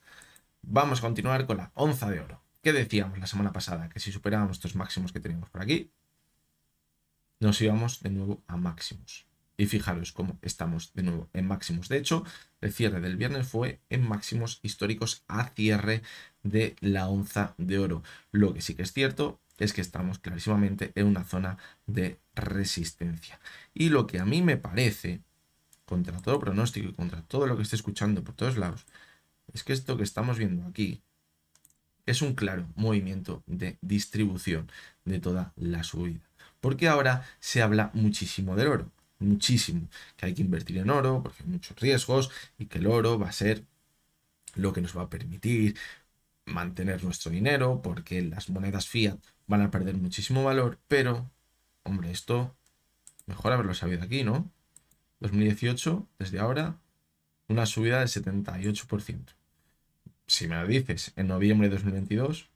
Vamos a continuar con la onza de oro. ¿Qué decíamos la semana pasada? Que si superábamos estos máximos que teníamos por aquí, nos íbamos de nuevo a máximos. Y fijaros cómo estamos de nuevo en máximos. De hecho, el cierre del viernes fue en máximos históricos a cierre de la onza de oro. Lo que sí que es cierto es que estamos clarísimamente en una zona de resistencia. Y lo que a mí me parece, contra todo pronóstico y contra todo lo que estoy escuchando por todos lados, es que esto que estamos viendo aquí es un claro movimiento de distribución de toda la subida. Porque ahora se habla muchísimo del oro, muchísimo, que hay que invertir en oro porque hay muchos riesgos y que el oro va a ser lo que nos va a permitir mantener nuestro dinero porque las monedas fiat van a perder muchísimo valor, pero, hombre, esto mejor haberlo sabido aquí, ¿no? 2018, desde ahora, una subida del 78%. Si me lo dices en noviembre de 2022,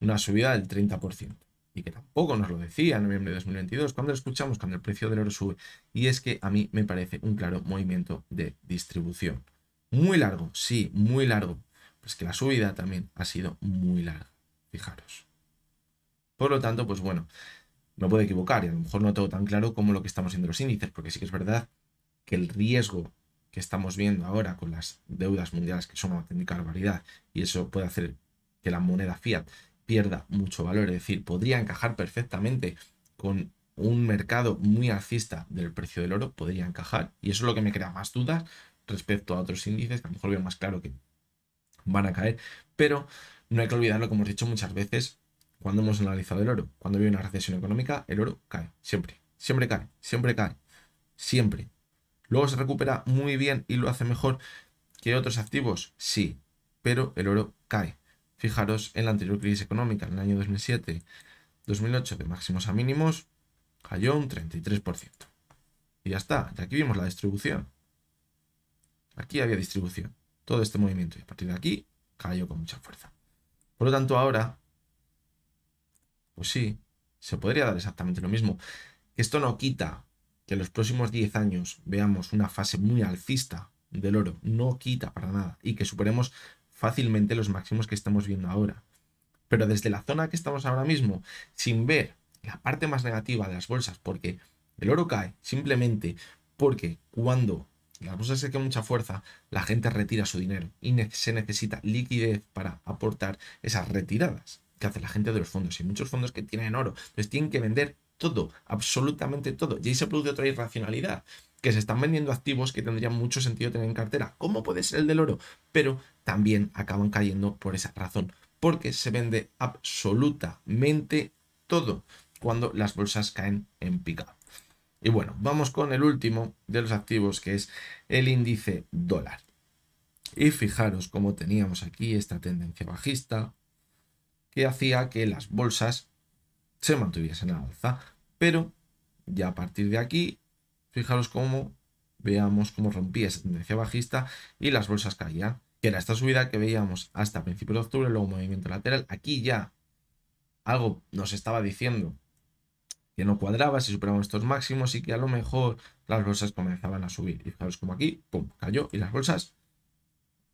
una subida del 30%. Y que tampoco nos lo decía en noviembre de 2022, cuando lo escuchamos, cuando el precio del oro sube. Y es que a mí me parece un claro movimiento de distribución. Muy largo, sí, muy largo. Pues que la subida también ha sido muy larga, fijaros. Por lo tanto, pues bueno, me puedo equivocar y a lo mejor no tengo tan claro como lo que estamos viendo los índices, porque sí que es verdad que el riesgo que estamos viendo ahora con las deudas mundiales, que son una auténtica barbaridad, y eso puede hacer que la moneda fiat pierda mucho valor, es decir, podría encajar perfectamente con un mercado muy alcista del precio del oro, podría encajar, y eso es lo que me crea más dudas respecto a otros índices, que a lo mejor veo más claro que van a caer, pero no hay que olvidar lo que hemos dicho muchas veces cuando hemos analizado el oro. Cuando viene una recesión económica, el oro cae, siempre, siempre cae, siempre cae, siempre. Luego se recupera muy bien y lo hace mejor que otros activos, sí, pero el oro cae. Fijaros en la anterior crisis económica, en el año 2007-2008, de máximos a mínimos, cayó un 33%. Y ya está, y aquí vimos la distribución. Aquí había distribución, todo este movimiento, y a partir de aquí cayó con mucha fuerza. Por lo tanto, ahora, pues sí, se podría dar exactamente lo mismo. Esto no quita que en los próximos 10 años veamos una fase muy alcista del oro, no quita para nada, y que superemos fácilmente los máximos que estamos viendo ahora. Pero desde la zona que estamos ahora mismo, sin ver la parte más negativa de las bolsas, porque el oro cae simplemente porque cuando las bolsas se quedan mucha fuerza, la gente retira su dinero y se necesita liquidez para aportar esas retiradas que hace la gente de los fondos. Y hay muchos fondos que tienen oro, entonces tienen que vender todo, absolutamente todo. Y ahí se produce otra irracionalidad, que se están vendiendo activos que tendrían mucho sentido tener en cartera, como puede ser el del oro, pero también acaban cayendo por esa razón, porque se vende absolutamente todo cuando las bolsas caen en picado. Y bueno, vamos con el último de los activos, que es el índice dólar. Y fijaros cómo teníamos aquí esta tendencia bajista que hacía que las bolsas se mantuviesen a alza. Pero ya a partir de aquí, fijaros cómo veamos cómo rompía esa tendencia bajista y las bolsas caían, que era esta subida que veíamos hasta principios de octubre, luego movimiento lateral. Aquí ya algo nos estaba diciendo que no cuadraba si superábamos estos máximos y que a lo mejor las bolsas comenzaban a subir. Y fijaros como aquí, pum, cayó y las bolsas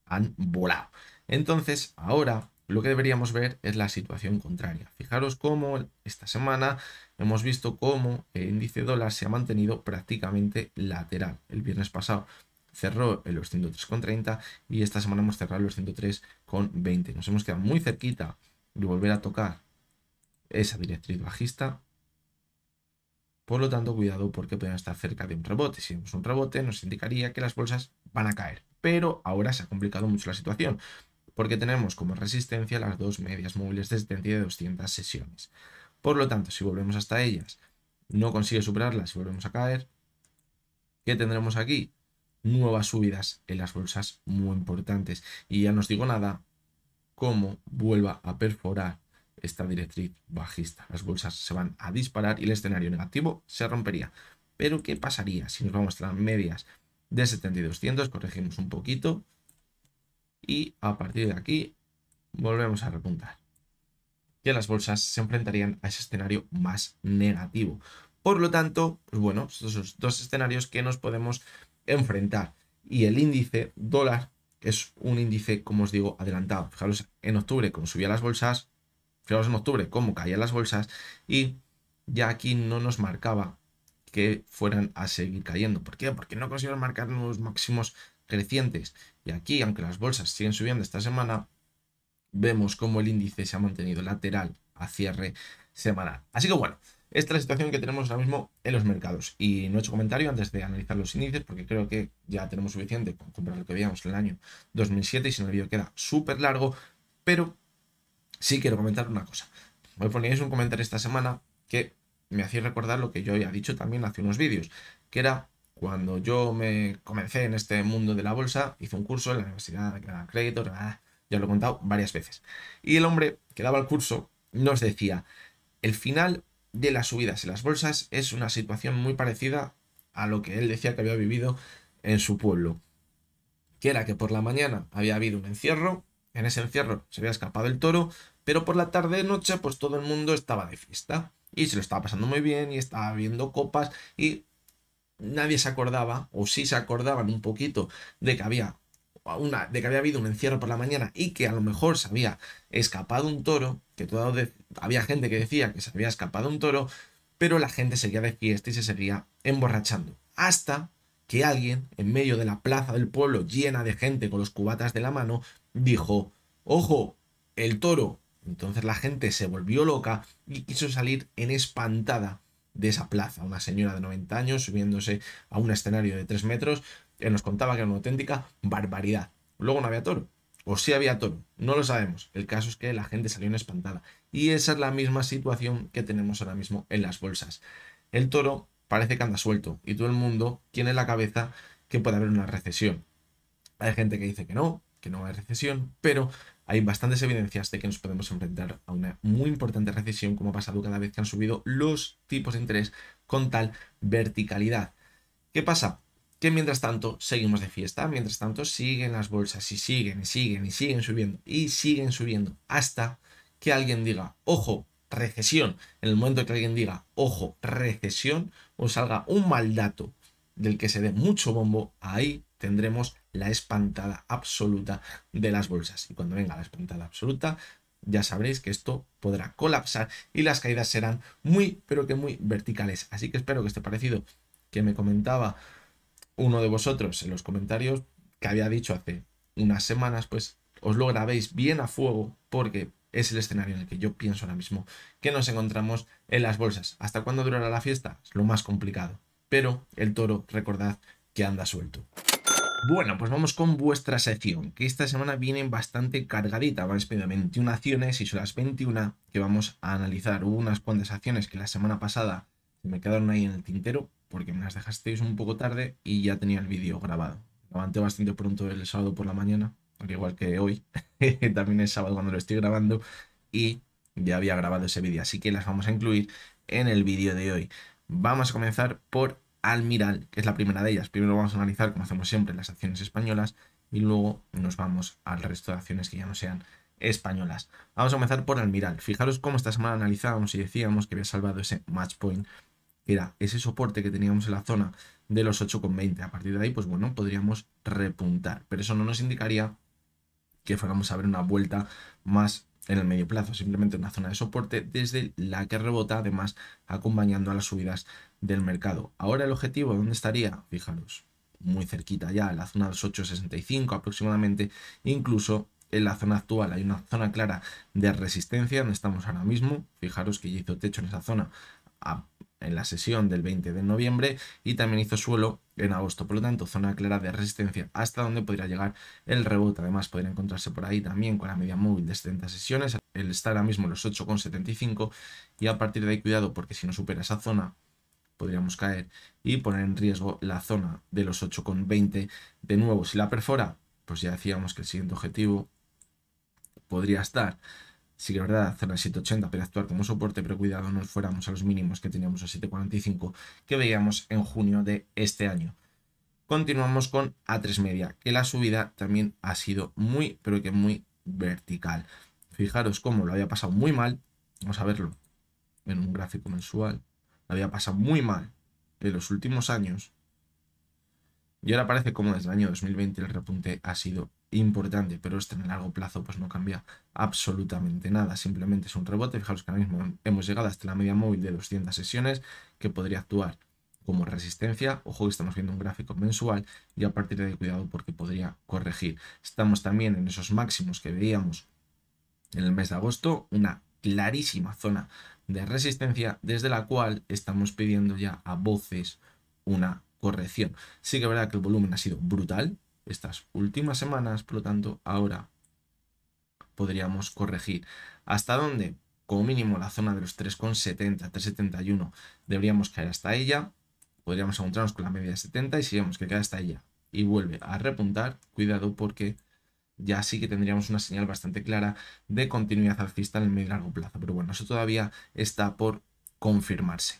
han volado. Entonces, ahora lo que deberíamos ver es la situación contraria. Fijaros cómo esta semana hemos visto cómo el índice dólar se ha mantenido prácticamente lateral. El viernes pasado cerró en los 103,30 y esta semana hemos cerrado en los 103,20. Nos hemos quedado muy cerquita de volver a tocar esa directriz bajista. Por lo tanto, cuidado porque pueden estar cerca de un rebote. Si vemos un rebote, nos indicaría que las bolsas van a caer. Pero ahora se ha complicado mucho la situación, porque tenemos como resistencia las dos medias móviles de 70 y de 200 sesiones. Por lo tanto, si volvemos hasta ellas, no consigue superarlas y volvemos a caer, ¿qué tendremos aquí? Nuevas subidas en las bolsas muy importantes. Y ya no os digo nada, cómo vuelva a perforar esta directriz bajista. Las bolsas se van a disparar y el escenario negativo se rompería. Pero ¿qué pasaría si nos vamos a las medias de 70 y 200? Corregimos un poquito y a partir de aquí volvemos a repuntar. Que las bolsas se enfrentarían a ese escenario más negativo. Por lo tanto, pues bueno, estos son dos escenarios que nos podemos enfrentar. Y el índice dólar es un índice, como os digo, adelantado. Fijaros en octubre cómo subía las bolsas, fijaros en octubre cómo caían las bolsas y ya aquí no nos marcaba que fueran a seguir cayendo. ¿Por qué? Porque no consiguieron marcar nuevos máximos crecientes. Y aquí, aunque las bolsas siguen subiendo esta semana, vemos cómo el índice se ha mantenido lateral a cierre semanal. Así que bueno, esta es la situación que tenemos ahora mismo en los mercados. Y no he hecho comentario antes de analizar los índices porque creo que ya tenemos suficiente con comprar lo que veíamos en el año 2007 y si no el vídeo queda súper largo, pero sí quiero comentar una cosa. Me poníais un comentario esta semana que me hacía recordar lo que yo ya he dicho también hace unos vídeos, que era cuando yo me comencé en este mundo de la bolsa, hice un curso en la Universidad de Crédito, ya lo he contado varias veces. Y el hombre que daba el curso nos decía, el final de las subidas en las bolsas es una situación muy parecida a lo que él decía que había vivido en su pueblo, que era que por la mañana había habido un encierro, en ese encierro se había escapado el toro, pero por la tarde noche pues todo el mundo estaba de fiesta y se lo estaba pasando muy bien y estaba viendo copas y nadie se acordaba, o sí se acordaban un poquito de que había habido un encierro por la mañana y que a lo mejor se había escapado un toro, que había gente que decía que se había escapado un toro, pero la gente seguía de fiesta y se seguía emborrachando. Hasta que alguien, en medio de la plaza del pueblo llena de gente con los cubatas de la mano, dijo, ¡ojo! ¡El toro! Entonces la gente se volvió loca y quiso salir en espantada de esa plaza. Una señora de 90 años subiéndose a un escenario de 3 metros que nos contaba que era una auténtica barbaridad. Luego no había toro, o sí había toro, no lo sabemos. El caso es que la gente salió en espantada. Y esa es la misma situación que tenemos ahora mismo en las bolsas. El toro parece que anda suelto y todo el mundo tiene en la cabeza que puede haber una recesión. Hay gente que dice que no hay recesión, pero hay bastantes evidencias de que nos podemos enfrentar a una muy importante recesión, como ha pasado cada vez que han subido los tipos de interés con tal verticalidad. ¿Qué pasa? Que mientras tanto seguimos de fiesta, mientras tanto siguen las bolsas y siguen subiendo hasta que alguien diga, ojo, recesión. En el momento que alguien diga, ojo, recesión, o salga un mal dato del que se dé mucho bombo, ahí tendremos la espantada absoluta de las bolsas. Y cuando venga la espantada absoluta, ya sabréis que esto podrá colapsar y las caídas serán muy, pero que muy verticales. Así que espero que este parecido que me comentaba uno de vosotros en los comentarios, que había dicho hace unas semanas, pues os lo grabéis bien a fuego porque es el escenario en el que yo pienso ahora mismo que nos encontramos en las bolsas. ¿Hasta cuándo durará la fiesta? Es lo más complicado. Pero el toro, recordad que anda suelto. Bueno, pues vamos con vuestra sección, que esta semana viene bastante cargadita. Vais a pedir 21 acciones y son las 21 que vamos a analizar. Hubo unas cuantas acciones que la semana pasada se me quedaron ahí en el tintero porque me las dejasteis un poco tarde y ya tenía el vídeo grabado. Levanté bastante pronto el sábado por la mañana, al igual que hoy. También es sábado cuando lo estoy grabando y ya había grabado ese vídeo, así que las vamos a incluir en el vídeo de hoy. Vamos a comenzar por Almiral, que es la primera de ellas. Primero vamos a analizar, como hacemos siempre, las acciones españolas y luego nos vamos al resto de acciones que ya no sean españolas. Vamos a comenzar por Almiral. Fijaros cómo esta semana analizábamos y decíamos que había salvado ese match point, que era ese soporte que teníamos en la zona de los 8,20. A partir de ahí, pues bueno, podríamos repuntar, pero eso no nos indicaría que fuéramos a ver una vuelta más en el medio plazo, simplemente una zona de soporte desde la que rebota, además acompañando a las subidas del mercado. Ahora el objetivo, ¿dónde estaría? Fijaros, muy cerquita ya, en la zona de los 8,65 aproximadamente, incluso en la zona actual hay una zona clara de resistencia donde estamos ahora mismo. Fijaros que ya hizo techo en esa zona en la sesión del 20 de noviembre y también hizo suelo en agosto. Por lo tanto, zona clara de resistencia hasta donde podría llegar el rebote. Además, podría encontrarse por ahí también con la media móvil de 70 sesiones. El está ahora mismo en los 8,75 y a partir de ahí cuidado porque si no supera esa zona podríamos caer y poner en riesgo la zona de los 8,20. De nuevo, si la perfora, pues ya decíamos que el siguiente objetivo podría estar, sí que es verdad, zona 7,80 para actuar como soporte, pero cuidado, no fuéramos a los mínimos que teníamos a 7,45 que veíamos en junio de este año. Continuamos con A3 media, que la subida también ha sido muy, pero que muy vertical. Fijaros cómo lo había pasado muy mal, vamos a verlo en un gráfico mensual, lo había pasado muy mal en los últimos años y ahora parece como desde el año 2020 el repunte ha sido importante, pero esto en el largo plazo pues no cambia absolutamente nada, simplemente es un rebote. Fijaros que ahora mismo hemos llegado hasta la media móvil de 200 sesiones que podría actuar como resistencia. Ojo que estamos viendo un gráfico mensual y a partir de ahí cuidado porque podría corregir. Estamos también en esos máximos que veíamos en el mes de agosto, una clarísima zona de resistencia desde la cual estamos pidiendo ya a voces una corrección. Sí que es verdad que el volumen ha sido brutal estas últimas semanas, por lo tanto ahora podríamos corregir. ¿Hasta dónde? Como mínimo la zona de los 3,70, 3,71 deberíamos caer hasta ella. Podríamos encontrarnos con la media de 70 y si vemos que cae hasta ella y vuelve a repuntar, cuidado porque ya sí que tendríamos una señal bastante clara de continuidad alcista en el medio y largo plazo. Pero bueno, eso todavía está por confirmarse.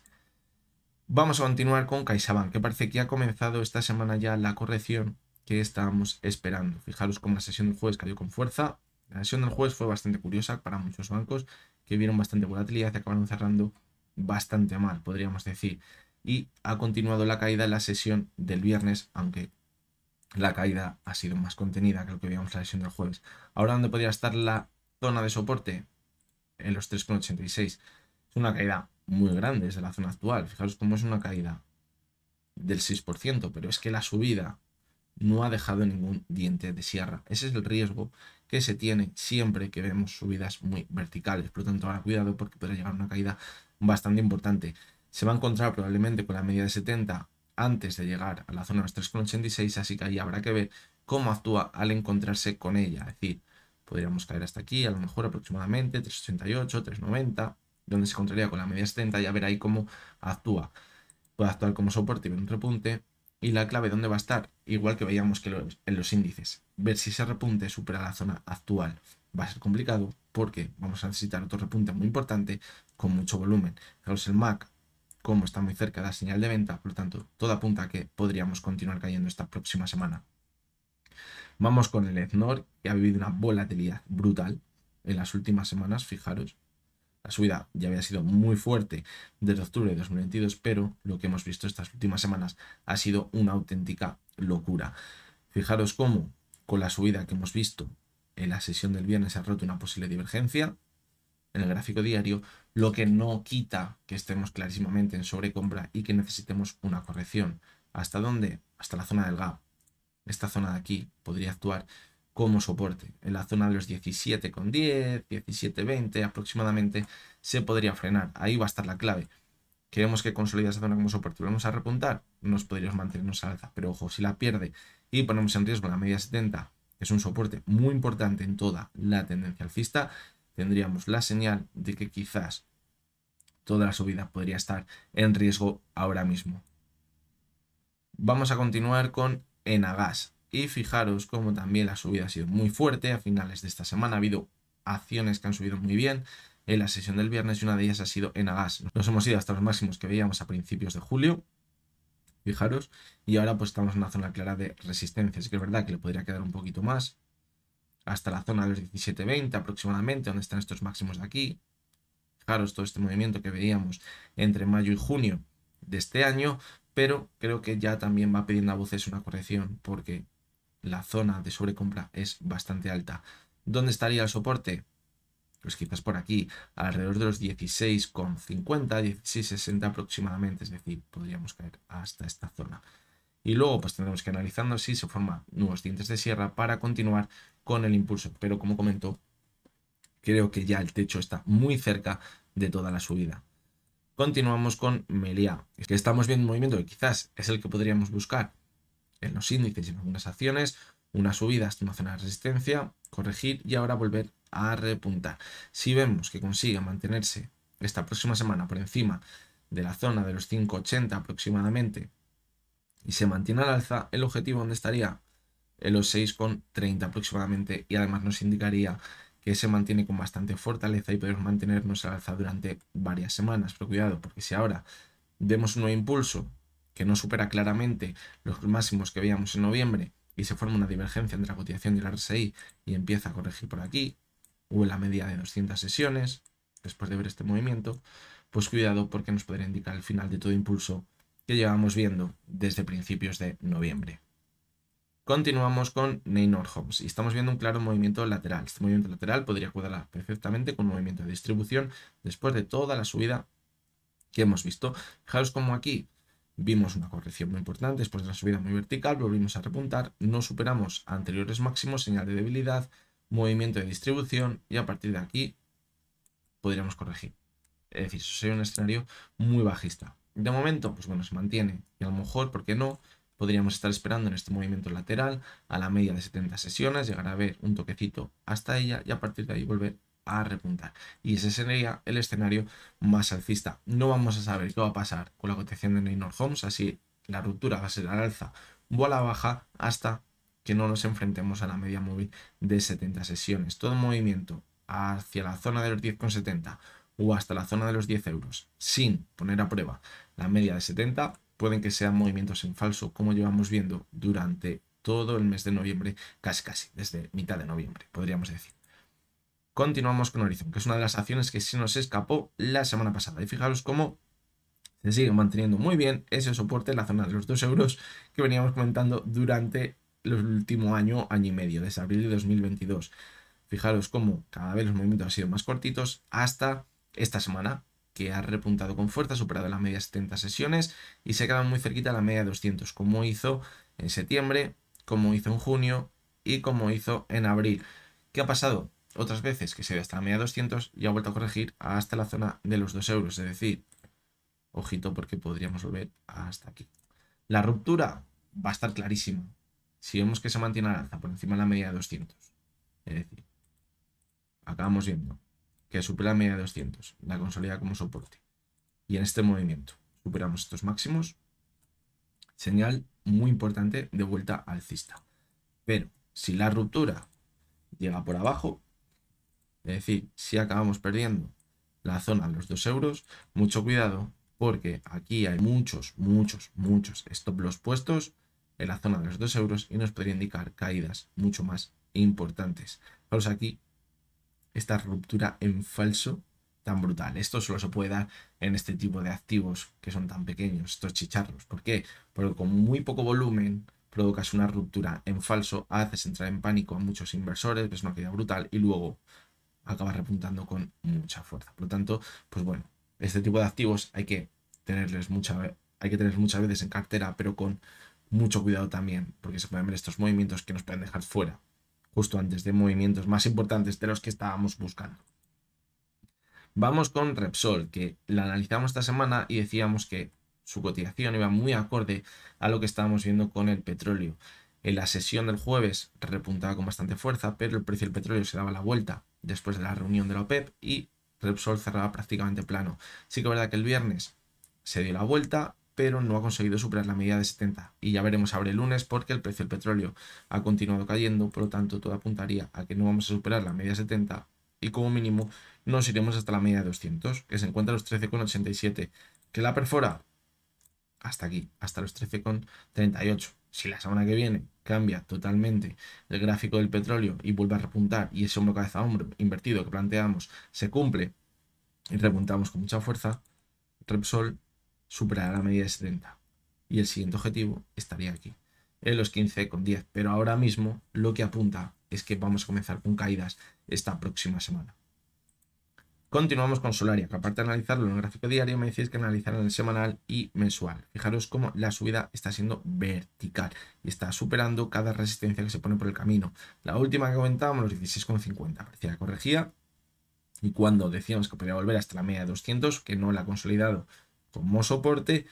Vamos a continuar con CaixaBank, que parece que ha comenzado esta semana ya la corrección que estábamos esperando. Fijaros cómo la sesión del jueves cayó con fuerza. La sesión del jueves fue bastante curiosa para muchos bancos que vieron bastante volatilidad y acabaron cerrando bastante mal, podríamos decir. Y ha continuado la caída en la sesión del viernes, aunque la caída ha sido más contenida que lo que veíamos en la sesión del jueves. Ahora, ¿dónde podría estar la zona de soporte? En los 3,86. Es una caída muy grande desde la zona actual. Fijaros cómo es una caída del 6%, pero es que la subida no ha dejado ningún diente de sierra. Ese es el riesgo que se tiene siempre que vemos subidas muy verticales. Por lo tanto, ahora cuidado porque podrá llegar a una caída bastante importante. Se va a encontrar probablemente con la media de 70 antes de llegar a la zona de los 3,86, así que ahí habrá que ver cómo actúa al encontrarse con ella. Es decir, podríamos caer hasta aquí, a lo mejor aproximadamente 3,88, 3,90, donde se encontraría con la media 70 y a ver ahí cómo actúa. Puede actuar como soporte y ver un repunte. Y la clave, ¿dónde va a estar? Igual que veíamos que en los índices. Ver si ese repunte supera la zona actual. Va a ser complicado porque vamos a necesitar otro repunte muy importante con mucho volumen. Fijaros el MAC, como está muy cerca de la señal de venta, por lo tanto, todo apunta a que podríamos continuar cayendo esta próxima semana. Vamos con el EZNOR, que ha vivido una volatilidad brutal en las últimas semanas, fijaros. La subida ya había sido muy fuerte desde octubre de 2022, pero lo que hemos visto estas últimas semanas ha sido una auténtica locura. Fijaros cómo con la subida que hemos visto en la sesión del viernes se ha roto una posible divergencia en el gráfico diario, lo que no quita que estemos clarísimamente en sobrecompra y que necesitemos una corrección. ¿Hasta dónde? Hasta la zona del gap. Esta zona de aquí podría actuar como soporte. En la zona de los 17,10, 17,20 aproximadamente se podría frenar. Ahí va a estar la clave. Queremos que consolide esa zona como soporte y vamos a repuntar, nos podríamos mantenernos al alza. Pero ojo, si la pierde y ponemos en riesgo la media 70, que es un soporte muy importante en toda la tendencia alcista, tendríamos la señal de que quizás toda la subida podría estar en riesgo ahora mismo. Vamos a continuar con Enagas. Y fijaros cómo también la subida ha sido muy fuerte. A finales de esta semana ha habido acciones que han subido muy bien en la sesión del viernes y una de ellas ha sido Enagas. Nos hemos ido hasta los máximos que veíamos a principios de julio. Fijaros, y ahora pues estamos en una zona clara de resistencia. Así que es verdad que le podría quedar un poquito más, hasta la zona de los 17.20 aproximadamente, donde están estos máximos de aquí. Fijaros todo este movimiento que veíamos entre mayo y junio de este año, pero creo que ya también va pidiendo a voces una corrección, porque la zona de sobrecompra es bastante alta. ¿Dónde estaría el soporte? Pues quizás por aquí, alrededor de los 16,50, 16,60 aproximadamente, es decir, podríamos caer hasta esta zona. Y luego pues tendremos que ir analizando si se forman nuevos dientes de sierra para continuar con el impulso. Pero como comento, creo que ya el techo está muy cerca de toda la subida. Continuamos con Meliá. Es que estamos viendo un movimiento que quizás es el que podríamos buscar en los índices y en algunas acciones, una subida hasta una zona de resistencia, corregir y ahora volver a repuntar. Si vemos que consigue mantenerse esta próxima semana por encima de la zona de los 5,80 aproximadamente y se mantiene al alza, el objetivo donde estaría en los 6,30 aproximadamente, y además nos indicaría que se mantiene con bastante fortaleza y podemos mantenernos al alza durante varias semanas. Pero cuidado, porque si ahora vemos un nuevo impulso que no supera claramente los máximos que veíamos en noviembre y se forma una divergencia entre la cotización y el RSI y empieza a corregir por aquí, o en la media de 200 sesiones, después de ver este movimiento, pues cuidado, porque nos podría indicar el final de todo impulso que llevamos viendo desde principios de noviembre. Continuamos con Neynor Homes y estamos viendo un claro movimiento lateral. Este movimiento lateral podría cuadrar perfectamente con un movimiento de distribución después de toda la subida que hemos visto. Fijaros como aquí vimos una corrección muy importante después de la subida muy vertical, volvimos a repuntar, no superamos anteriores máximos, señal de debilidad, movimiento de distribución, y a partir de aquí podríamos corregir. Es decir, eso sería un escenario muy bajista. De momento, pues bueno, se mantiene, y a lo mejor, ¿por qué no? Podríamos estar esperando en este movimiento lateral a la media de 70 sesiones, llegar a ver un toquecito hasta ella y a partir de ahí volver a repuntar. Y ese sería el escenario más alcista. No vamos a saber qué va a pasar con la cotización de Neynor Homes, así la ruptura va a ser al alza o a la baja hasta que no nos enfrentemos a la media móvil de 70 sesiones. Todo movimiento hacia la zona de los 10,70 o hasta la zona de los 10 euros sin poner a prueba la media de 70, pueden que sean movimientos en falso, como llevamos viendo durante todo el mes de noviembre, casi desde mitad de noviembre, podríamos decir. Continuamos con Horizon, que es una de las acciones que se nos escapó la semana pasada. Y fijaros cómo se sigue manteniendo muy bien ese soporte en la zona de los 2 euros que veníamos comentando durante el último año y medio, desde abril de 2022. Fijaros cómo cada vez los movimientos han sido más cortitos hasta esta semana, que ha repuntado con fuerza, superado la media 70 sesiones y se queda muy cerquita de la media 200, como hizo en septiembre, como hizo en junio y como hizo en abril. ¿Qué ha pasado? Otras veces que se ve hasta la media 200 y ha vuelto a corregir hasta la zona de los 2 euros, es decir, ojito porque podríamos volver hasta aquí. La ruptura va a estar clarísima. Si vemos que se mantiene al alza por encima de la media de 200, es decir, acabamos viendo que supera la media de 200, la consolida como soporte, y en este movimiento superamos estos máximos, señal muy importante de vuelta alcista. Pero si la ruptura llega por abajo, es decir, si acabamos perdiendo la zona de los 2 euros, mucho cuidado, porque aquí hay muchos stop loss puestos en la zona de los 2 euros y nos podría indicar caídas mucho más importantes. Vamos aquí, esta ruptura en falso tan brutal. Esto solo se puede dar en este tipo de activos que son tan pequeños, estos chicharros. ¿Por qué? Porque con muy poco volumen provocas una ruptura en falso, haces entrar en pánico a muchos inversores, ves una caída brutal y luego acabas repuntando con mucha fuerza. Por lo tanto, pues bueno, este tipo de activos hay que tenerles muchas veces en cartera, pero con mucho cuidado también, porque se pueden ver estos movimientos que nos pueden dejar fuera justo antes de movimientos más importantes de los que estábamos buscando. Vamos con Repsol, que la analizamos esta semana y decíamos que su cotización iba muy acorde a lo que estábamos viendo con el petróleo. En la sesión del jueves repuntaba con bastante fuerza, pero el precio del petróleo se daba la vuelta después de la reunión de la OPEP y Repsol cerraba prácticamente plano. Sí que es verdad que el viernes se dio la vuelta, pero no ha conseguido superar la media de 70. Y ya veremos ahora el lunes, porque el precio del petróleo ha continuado cayendo, por lo tanto todo apuntaría a que no vamos a superar la media 70 y como mínimo nos iremos hasta la media de 200, que se encuentra a los 13,87. ¿Que la perfora? hasta aquí, hasta los 13,38. Si la semana que viene cambia totalmente el gráfico del petróleo y vuelve a repuntar y ese hombro cabeza a hombro invertido que planteamos se cumple y repuntamos con mucha fuerza, Repsol superará la media de 70 y el siguiente objetivo estaría aquí, en los 15,10. Pero ahora mismo lo que apunta es que vamos a comenzar con caídas esta próxima semana. Continuamos con Solaria, que aparte de analizarlo en el gráfico diario, me decís que analizar en el semanal y mensual. Fijaros cómo la subida está siendo vertical y está superando cada resistencia que se pone por el camino. La última que comentábamos, los 16,50, parecía que corregía, y cuando decíamos que podía volver hasta la media de 200, que no la ha consolidado como soporte,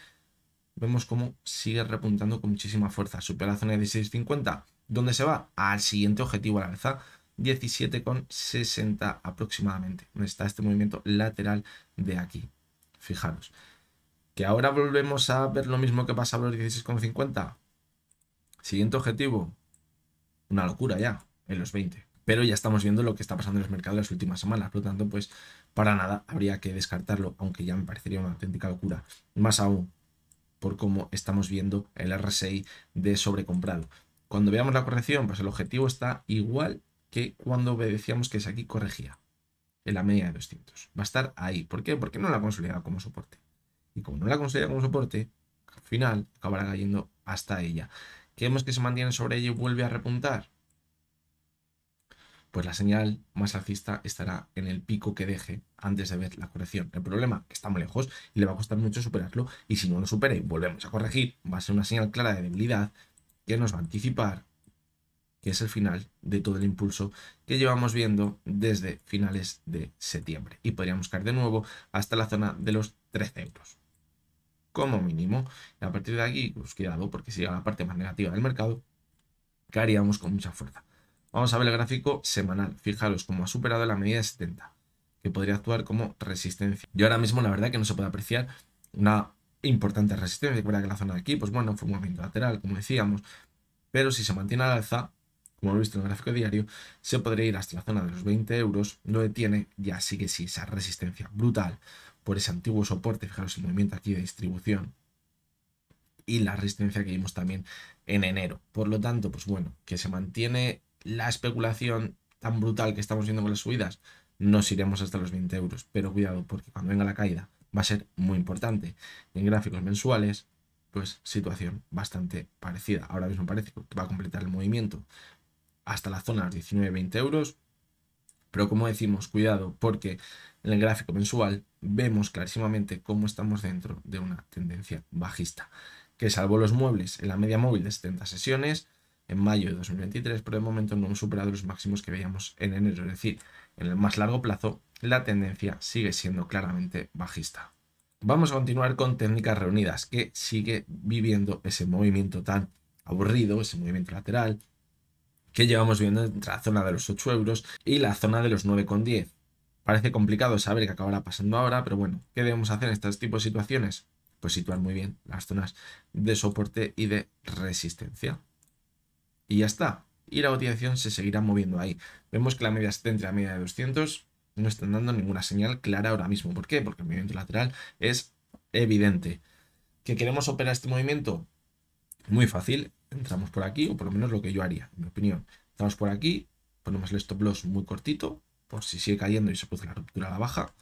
vemos cómo sigue repuntando con muchísima fuerza. Supera la zona de 16,50. ¿Dónde se va? Al siguiente objetivo al alza, 17,60 aproximadamente. Donde está este movimiento lateral de aquí. Fijaros. ¿Que ahora volvemos a ver lo mismo que pasaba a los 16,50? Siguiente objetivo. Una locura ya, en los 20. Pero ya estamos viendo lo que está pasando en los mercados en las últimas semanas. Por lo tanto, pues para nada habría que descartarlo, aunque ya me parecería una auténtica locura. Más aún, por cómo estamos viendo el RSI de sobrecomprado. Cuando veamos la corrección, pues el objetivo está igual que cuando decíamos que es aquí corregía, en la media de 200. Va a estar ahí. ¿Por qué? Porque no la ha consolidado como soporte. Y como no la ha consolidado como soporte, al final acabará cayendo hasta ella. ¿Queremos que se mantiene sobre ella y vuelve a repuntar? Pues la señal más alcista estará en el pico que deje antes de ver la corrección. El problema es que está muy lejos y le va a costar mucho superarlo, y si no lo supera y volvemos a corregir, va a ser una señal clara de debilidad que nos va a anticipar que es el final de todo el impulso que llevamos viendo desde finales de septiembre, y podríamos caer de nuevo hasta la zona de los 13 euros como mínimo, y a partir de aquí, pues cuidado, porque si llega la parte más negativa del mercado, caeríamos con mucha fuerza. Vamos a ver el gráfico semanal. Fijaros cómo ha superado la medida de 70, que podría actuar como resistencia. Yo ahora mismo la verdad que no se puede apreciar una importante resistencia, que la zona de aquí, pues bueno, fue un movimiento lateral, como decíamos, pero si se mantiene al alza, como hemos visto en el gráfico diario, se podría ir hasta la zona de los 20 euros, donde tiene ya sí que sí esa resistencia brutal por ese antiguo soporte. Fijaros el movimiento aquí de distribución y la resistencia que vimos también en enero. Por lo tanto, pues bueno, que se mantiene la especulación tan brutal que estamos viendo con las subidas, nos iremos hasta los 20 euros. Pero cuidado, porque cuando venga la caída va a ser muy importante. En gráficos mensuales, pues situación bastante parecida. Ahora mismo parece que va a completar el movimiento hasta la zona de los 19-20 euros. Pero como decimos, cuidado, porque en el gráfico mensual vemos clarísimamente cómo estamos dentro de una tendencia bajista, que salvo los muebles en la media móvil de 70 sesiones, en mayo de 2023, por el momento no hemos superado los máximos que veíamos en enero. Es decir, en el más largo plazo, la tendencia sigue siendo claramente bajista. Vamos a continuar con técnicas reunidas, que sigue viviendo ese movimiento tan aburrido, ese movimiento lateral, que llevamos viendo entre la zona de los 8 euros y la zona de los 9,10. Parece complicado saber qué acabará pasando ahora, pero bueno, ¿qué debemos hacer en estos tipos de situaciones? Pues situar muy bien las zonas de soporte y de resistencia. Y ya está. Y la cotización se seguirá moviendo ahí. Vemos que la media 70 y la media de 200 no están dando ninguna señal clara ahora mismo. ¿Por qué? Porque el movimiento lateral es evidente. ¿Que queremos operar este movimiento? Muy fácil. Entramos por aquí, o por lo menos lo que yo haría, en mi opinión. Entramos por aquí, ponemos el stop loss muy cortito, por si sigue cayendo y se produce la ruptura a la baja.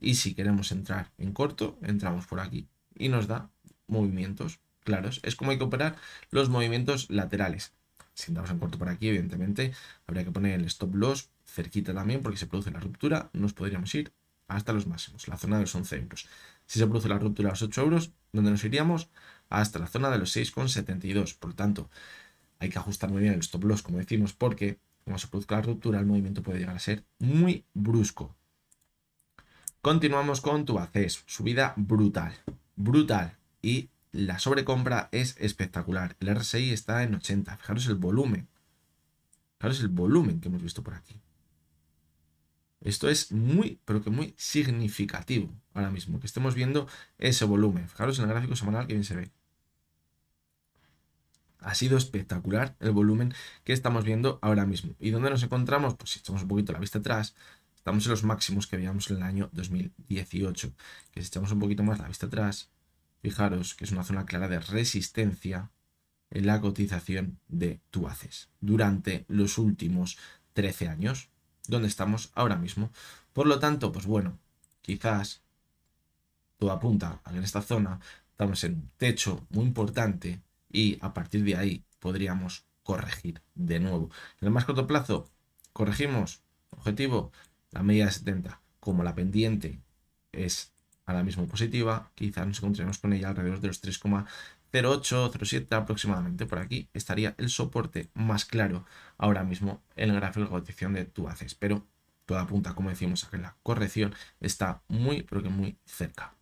Y si queremos entrar en corto, entramos por aquí. Y nos da movimientos claros. Es como hay que operar los movimientos laterales. Si entramos en corto por aquí, evidentemente, habría que poner el stop loss cerquita también, porque se produce la ruptura, nos podríamos ir hasta los máximos, la zona de los 11 euros. Si se produce la ruptura a los 8 euros, ¿dónde nos iríamos? Hasta la zona de los 6,72. Por lo tanto, hay que ajustar muy bien el stop loss, como decimos, porque cuando se produzca la ruptura, el movimiento puede llegar a ser muy brusco. Continuamos con Tubacex, subida brutal, brutal, y la sobrecompra es espectacular. El RSI está en 80. Fijaros el volumen, fijaros el volumen que hemos visto por aquí. Esto es muy, pero que muy significativo ahora mismo, que estemos viendo ese volumen. Fijaros en el gráfico semanal que bien se ve. Ha sido espectacular el volumen que estamos viendo ahora mismo. ¿Y dónde nos encontramos? Pues si echamos un poquito la vista atrás, estamos en los máximos que veíamos en el año 2018. Que si echamos un poquito más la vista atrás, fijaros que es una zona clara de resistencia en la cotización de Tuaces durante los últimos 13 años, donde estamos ahora mismo. Por lo tanto, pues bueno, quizás todo apunta a que en esta zona estamos en un techo muy importante y a partir de ahí podríamos corregir de nuevo. En el más corto plazo, corregimos, objetivo, la media de 70. Como la pendiente es ahora mismo positiva, quizás nos encontremos con ella alrededor de los 3,08, 0,7 aproximadamente. Por aquí estaría el soporte más claro ahora mismo en el gráfico de cotización de Tuaces, pero todo apunta, como decimos, a que la corrección está muy, pero que muy cerca.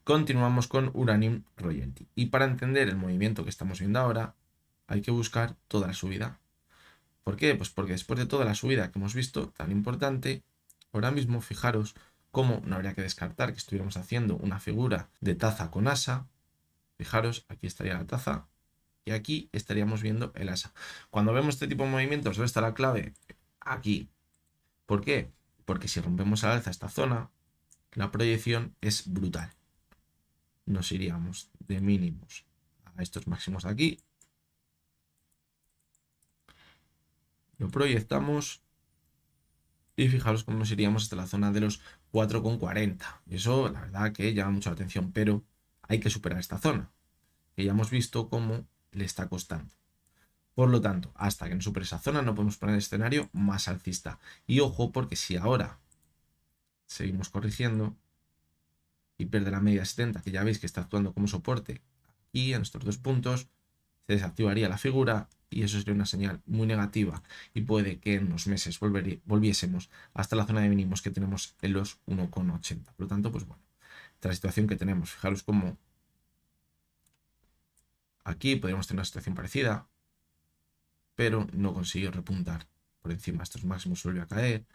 Continuamos con Uranium Royalty. Y para entender el movimiento que estamos viendo ahora, hay que buscar toda la subida. ¿Por qué? Pues porque después de toda la subida que hemos visto, tan importante, ahora mismo fijaros cómo no habría que descartar que estuviéramos haciendo una figura de taza con asa. Fijaros, aquí estaría la taza y aquí estaríamos viendo el asa. Cuando vemos este tipo de movimientos, ¿dónde está la clave? Aquí. ¿Por qué? Porque si rompemos al alza esta zona, la proyección es brutal. Nos iríamos de mínimos a estos máximos de aquí. Lo proyectamos y fijaros cómo nos iríamos hasta la zona de los 4,40. Eso, la verdad, que llama mucho la atención, pero hay que superar esta zona, que ya hemos visto cómo le está costando. Por lo tanto, hasta que no supere esa zona, no podemos poner el escenario más alcista. Y ojo, porque si ahora seguimos corrigiendo y pierde la media 70, que ya veis que está actuando como soporte aquí en estos dos puntos, se desactivaría la figura y eso sería una señal muy negativa y puede que en unos meses volviésemos hasta la zona de mínimos que tenemos en los 1,80. Por lo tanto, pues bueno, esta es la situación que tenemos. Fijaros cómo aquí podríamos tener una situación parecida, pero no consiguió repuntar por encima de estos máximos, vuelve a caer.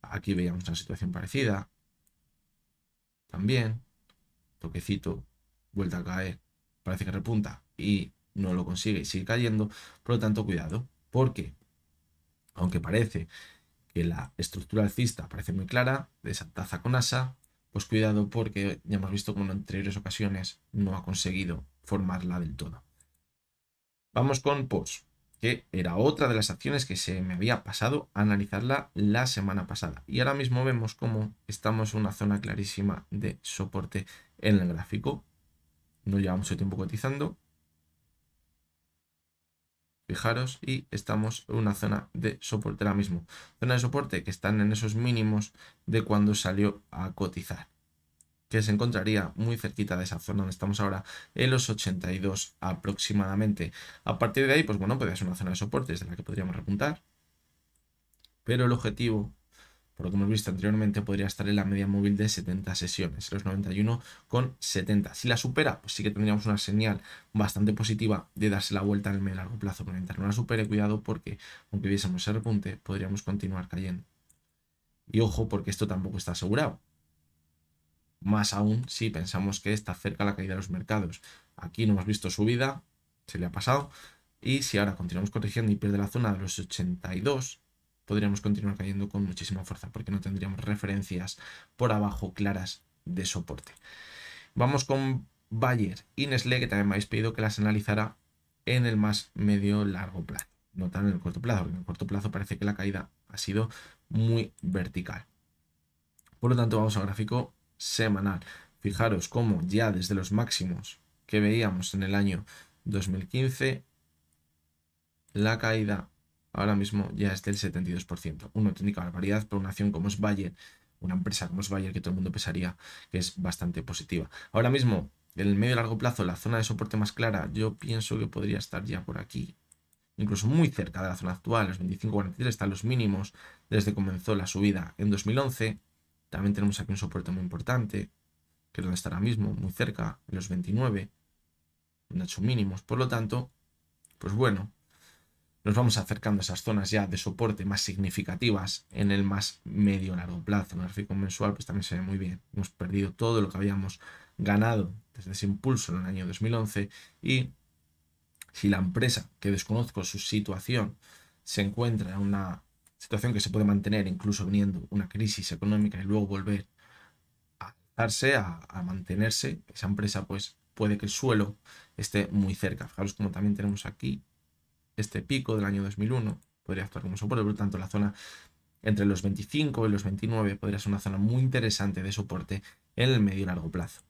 Aquí veíamos una situación parecida, también, toquecito, vuelta a caer, parece que repunta y no lo consigue y sigue cayendo. Por lo tanto, cuidado, porque aunque parece que la estructura alcista parece muy clara de esa taza con asa, pues cuidado porque ya hemos visto como en anteriores ocasiones no ha conseguido formarla del todo. Vamos con POS, que era otra de las acciones que se me había pasado a analizarla la semana pasada. Y ahora mismo vemos cómo estamos en una zona clarísima de soporte en el gráfico. No lleva mucho tiempo cotizando. Fijaros, y estamos en una zona de soporte ahora mismo. Zona de soporte que están en esos mínimos de cuando salió a cotizar, que se encontraría muy cerquita de esa zona donde estamos ahora, en los 82 aproximadamente. A partir de ahí, pues bueno, podría ser una zona de soporte desde la que podríamos repuntar, pero el objetivo, por lo que hemos visto anteriormente, podría estar en la media móvil de 70 sesiones, los 91,70. Si la supera, pues sí que tendríamos una señal bastante positiva de darse la vuelta en el medio largo plazo. Pero mientras no la supere, cuidado, porque aunque viésemos ese repunte, podríamos continuar cayendo. Y ojo, porque esto tampoco está asegurado. Más aún si pensamos que está cerca la caída de los mercados. Aquí no hemos visto subida, se le ha pasado. Y si ahora continuamos corrigiendo y pierde la zona de los 82, podríamos continuar cayendo con muchísima fuerza porque no tendríamos referencias por abajo claras de soporte. Vamos con Bayer y Nestlé, que también me habéis pedido que las analizara en el más medio largo plazo, no tan en el corto plazo, porque en el corto plazo parece que la caída ha sido muy vertical. Por lo tanto, vamos al gráfico semanal. Fijaros cómo ya desde los máximos que veíamos en el año 2015, la caída ahora mismo ya es del 72%. Una auténtica barbaridad por una acción como es Bayer, una empresa como es Bayer, que todo el mundo pensaría que es bastante positiva. Ahora mismo, en el medio y largo plazo, la zona de soporte más clara, yo pienso que podría estar ya por aquí, incluso muy cerca de la zona actual. Los 25,43 están los mínimos desde que comenzó la subida en 2011. También tenemos aquí un soporte muy importante, que es donde está ahora mismo, muy cerca, en los 29, donde ha hecho mínimos. Por lo tanto, pues bueno, nos vamos acercando a esas zonas ya de soporte más significativas en el más medio largo plazo. En el gráfico mensual pues también se ve muy bien. Hemos perdido todo lo que habíamos ganado desde ese impulso en el año 2011 y si la empresa, que desconozco su situación, se encuentra en una situación que se puede mantener incluso viniendo una crisis económica y luego volver al empezarse a mantenerse. Esa empresa pues puede que el suelo esté muy cerca. Fijaros como también tenemos aquí este pico del año 2001, podría actuar como soporte, por lo tanto la zona entre los 25 y los 29 podría ser una zona muy interesante de soporte en el medio y largo plazo.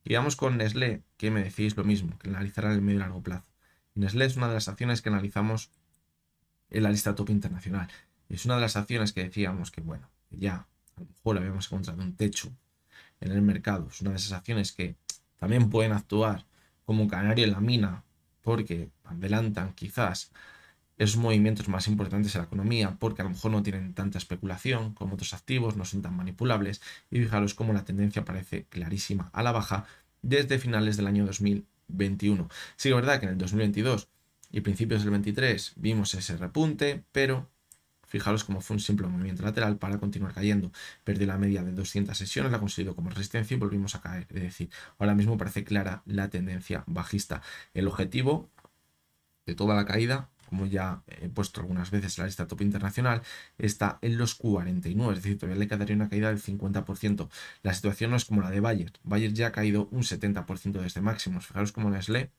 Y vamos con Nestlé, que me decís lo mismo, que analizará en el medio y largo plazo. Nestlé es una de las acciones que analizamos en la lista top internacional. Y es una de las acciones que decíamos que, bueno, ya a lo mejor habíamos encontrado un techo en el mercado. Es una de esas acciones que también pueden actuar como canario en la mina, porque adelantan quizás esos movimientos más importantes en la economía, porque a lo mejor no tienen tanta especulación como otros activos, no son tan manipulables. Y fijaros cómo la tendencia parece clarísima a la baja desde finales del año 2021. Sí, es verdad que en el 2022 y principios del 23 vimos ese repunte, pero fijaros cómo fue un simple movimiento lateral para continuar cayendo. Perdió la media de 200 sesiones, la consolidó como resistencia y volvimos a caer. Es decir, ahora mismo parece clara la tendencia bajista. El objetivo de toda la caída, como ya he puesto algunas veces en la lista top internacional, está en los 49, es decir, todavía le quedaría una caída del 50%. La situación no es como la de Bayer. Bayer ya ha caído un 70% desde máximos. Fijaros como Nestlé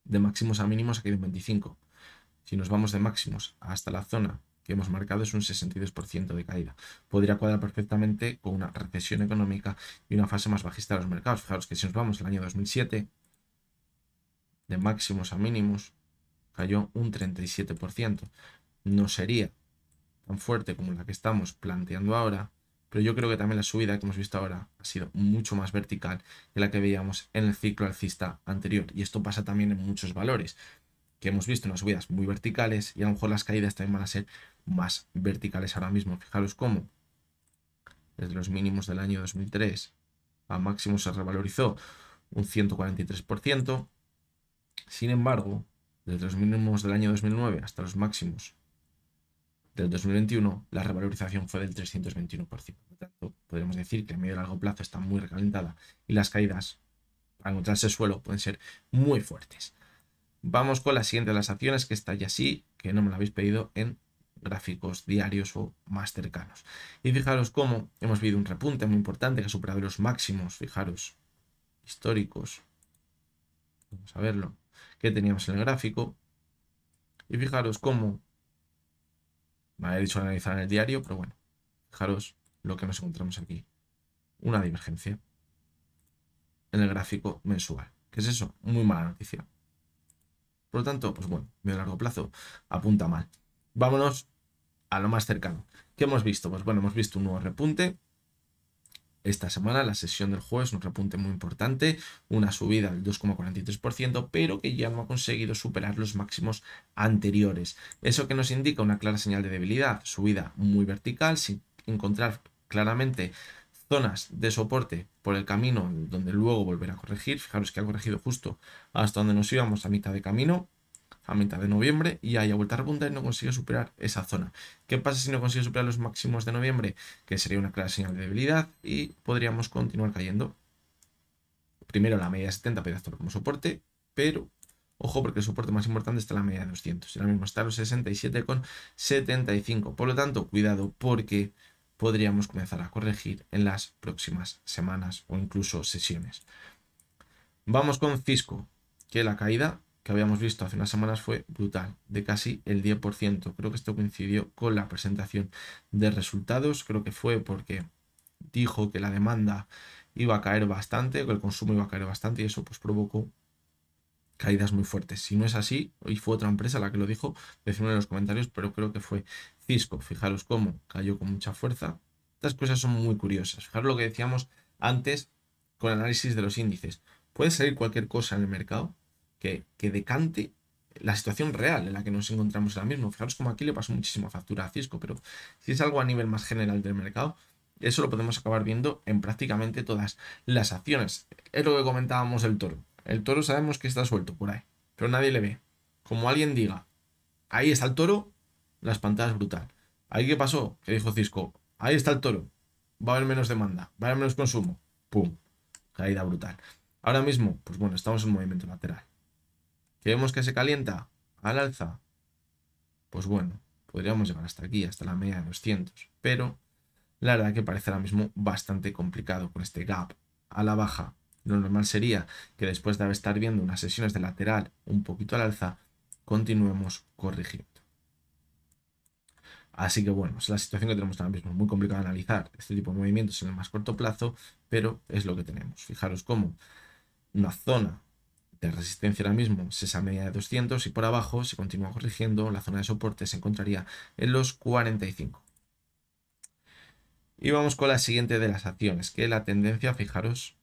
de máximos a mínimos ha caído un 25%. Si nos vamos de máximos hasta la zona que hemos marcado es un 62% de caída. Podría cuadrar perfectamente con una recesión económica y una fase más bajista de los mercados. Fijaros que si nos vamos al año 2007, de máximos a mínimos, cayó un 37%. No sería tan fuerte como la que estamos planteando ahora, pero yo creo que también la subida que hemos visto ahora ha sido mucho más vertical que la que veíamos en el ciclo alcista anterior. Y esto pasa también en muchos valores, que hemos visto unas subidas muy verticales y a lo mejor las caídas también van a ser más verticales ahora mismo. Fijaros cómo desde los mínimos del año 2003 a máximo se revalorizó un 143%. Sin embargo, desde los mínimos del año 2009 hasta los máximos del 2021, la revalorización fue del 321%. Por lo tanto, podríamos decir que a medio y largo plazo está muy recalentada y las caídas para encontrarse suelo pueden ser muy fuertes. Vamos con la siguiente de las acciones, que está ya sí, que no me la habéis pedido en gráficos diarios o más cercanos. Y fijaros cómo hemos vivido un repunte muy importante que ha superado los máximos, fijaros, históricos. Vamos a verlo, que teníamos en el gráfico. Y fijaros cómo, me había dicho analizar en el diario, pero bueno, fijaros lo que nos encontramos aquí. Una divergencia en el gráfico mensual. ¿Qué es eso? Muy mala noticia. Por lo tanto, pues bueno, medio largo plazo apunta mal. Vámonos a lo más cercano. ¿Qué hemos visto? Pues bueno, hemos visto un nuevo repunte. Esta semana, la sesión del jueves, un repunte muy importante, una subida del 2,43%, pero que ya no ha conseguido superar los máximos anteriores. Eso que nos indica una clara señal de debilidad, subida muy vertical, sin encontrar claramente zonas de soporte por el camino donde luego volver a corregir. Fijaros que ha corregido justo hasta donde nos íbamos a mitad de camino, a mitad de noviembre, y haya vuelta a repuntar y no consigue superar esa zona. ¿Qué pasa si no consigue superar los máximos de noviembre? Que sería una clara señal de debilidad y podríamos continuar cayendo. Primero la media de 70 puede actuar como soporte, pero ojo porque el soporte más importante está en la media de 200. Ahora mismo está a los 67,75. Por lo tanto, cuidado porque podríamos comenzar a corregir en las próximas semanas o incluso sesiones. Vamos con Cisco, que la caída que habíamos visto hace unas semanas fue brutal, de casi el 10%. Creo que esto coincidió con la presentación de resultados. Creo que fue porque dijo que la demanda iba a caer bastante, que el consumo iba a caer bastante y eso pues provocó caídas muy fuertes. Si no es así, y fue otra empresa la que lo dijo, decidme en los comentarios, pero creo que fue Cisco. Fijaros cómo cayó con mucha fuerza. Estas cosas son muy curiosas. Fijaros lo que decíamos antes con el análisis de los índices. Puede salir cualquier cosa en el mercado que decante la situación real en la que nos encontramos ahora mismo. Fijaros como aquí le pasó muchísima factura a Cisco, pero si es algo a nivel más general del mercado, eso lo podemos acabar viendo en prácticamente todas las acciones. Es lo que comentábamos del toro. El toro sabemos que está suelto por ahí, pero nadie le ve. Como alguien diga, ahí está el toro, la espantada es brutal. ¿Ahí qué pasó? Que dijo Cisco, ahí está el toro, va a haber menos demanda, va a haber menos consumo. ¡Pum! Caída brutal. Ahora mismo, pues bueno, estamos en un movimiento lateral. ¿Que vemos que se calienta al alza? Pues bueno, podríamos llegar hasta aquí, hasta la media de 200, pero la verdad que parece ahora mismo bastante complicado con este gap a la baja. Lo normal sería que después de estar viendo unas sesiones de lateral un poquito al alza, continuemos corrigiendo. Así que bueno, es la situación que tenemos ahora mismo. Es muy complicado analizar este tipo de movimientos en el más corto plazo, pero es lo que tenemos. Fijaros cómo una zona de resistencia ahora mismo es esa media de 200 y por abajo, si continúa corrigiendo, la zona de soporte se encontraría en los 45. Y vamos con la siguiente de las acciones, que la tendencia, fijaros,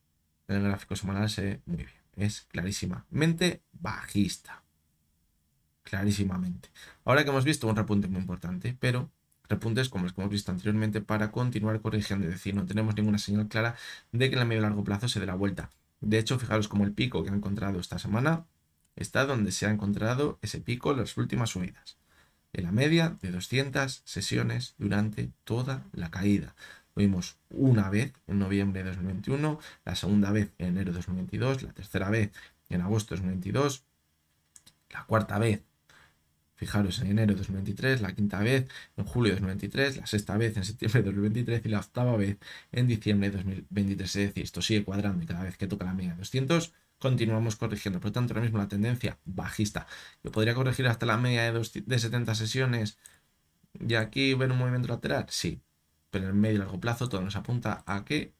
en el gráfico semanal se ve muy bien. Es clarísimamente bajista. Clarísimamente. Ahora que hemos visto un repunte muy importante, pero repuntes como los que hemos visto anteriormente para continuar corrigiendo. Es decir, no tenemos ninguna señal clara de que en el medio y largo plazo se dé la vuelta. De hecho, fijaros como el pico que ha encontrado esta semana está donde se ha encontrado ese pico en las últimas subidas. En la media de 200 sesiones durante toda la caída. Lo vimos una vez en noviembre de 2021, la segunda vez en enero de 2022, la tercera vez en agosto de 2022, la cuarta vez, fijaros, en enero de 2023, la quinta vez en julio de 2023, la sexta vez en septiembre de 2023 y la octava vez en diciembre de 2023. Es decir, esto sigue cuadrando y cada vez que toca la media de 200 continuamos corrigiendo. Por lo tanto, ahora mismo la tendencia bajista. Yo podría corregir hasta la media de 70 sesiones y aquí ver un movimiento lateral. Sí, pero en el medio y largo plazo todo nos apunta a que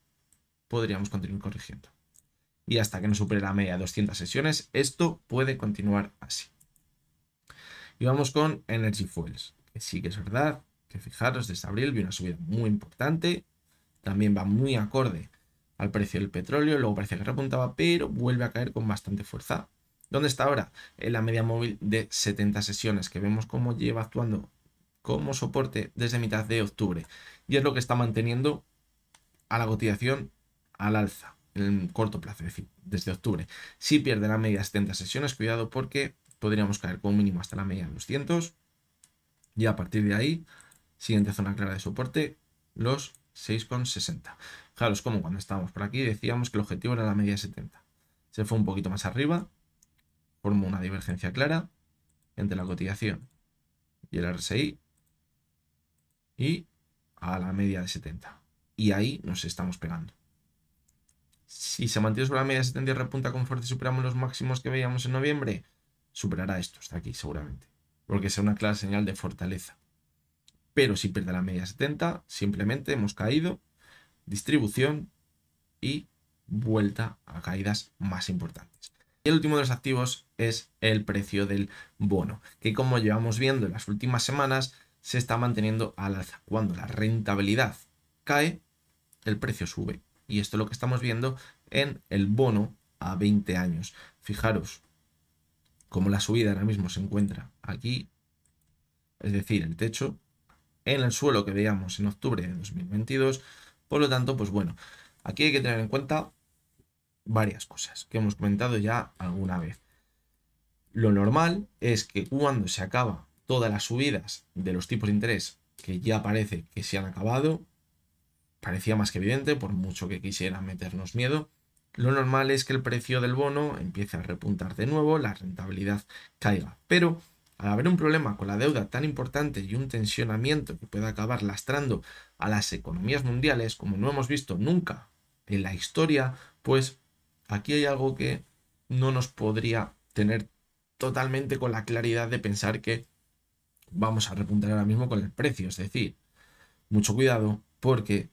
podríamos continuar corrigiendo. Y hasta que no supere la media de 200 sesiones, esto puede continuar así. Y vamos con Energy Fuels, que sí que es verdad que fijaros, desde abril vi una subida muy importante, también va muy acorde al precio del petróleo, luego parece que repuntaba, pero vuelve a caer con bastante fuerza. ¿Dónde está ahora? En la media móvil de 70 sesiones, que vemos cómo lleva actuando como soporte desde mitad de octubre. Y es lo que está manteniendo a la cotización al alza en el corto plazo, es decir, desde octubre. Si pierde la media de 70 sesiones, cuidado porque podríamos caer como mínimo hasta la media de 200 y a partir de ahí, siguiente zona clara de soporte, los 6,60. Fijaros como cuando estábamos por aquí decíamos que el objetivo era la media de 70. Se fue un poquito más arriba, formó una divergencia clara entre la cotización y el RSI y a la media de 70. Y ahí nos estamos pegando. Si se mantiene sobre la media de 70 y repunta con fuerza y superamos los máximos que veíamos en noviembre, superará esto, está aquí seguramente, porque es una clara señal de fortaleza. Pero si pierde la media 70, simplemente hemos caído, distribución y vuelta a caídas más importantes. Y el último de los activos es el precio del bono, que como llevamos viendo en las últimas semanas, se está manteniendo al alza. Cuando la rentabilidad cae, el precio sube. Y esto es lo que estamos viendo en el bono a 20 años. Fijaros cómo la subida ahora mismo se encuentra aquí, es decir, el techo, en el suelo que veíamos en octubre de 2022. Por lo tanto, pues bueno, aquí hay que tener en cuenta varias cosas que hemos comentado ya alguna vez. Lo normal es que cuando se acaba todas las subidas de los tipos de interés, que ya parece que se han acabado, parecía más que evidente, por mucho que quisieran meternos miedo, lo normal es que el precio del bono empiece a repuntar de nuevo, la rentabilidad caiga. Pero al haber un problema con la deuda tan importante y un tensionamiento que puede acabar lastrando a las economías mundiales, como no hemos visto nunca en la historia, pues aquí hay algo que no nos podría tener totalmente con la claridad de pensar que vamos a repuntar ahora mismo con el precio. Es decir, mucho cuidado porque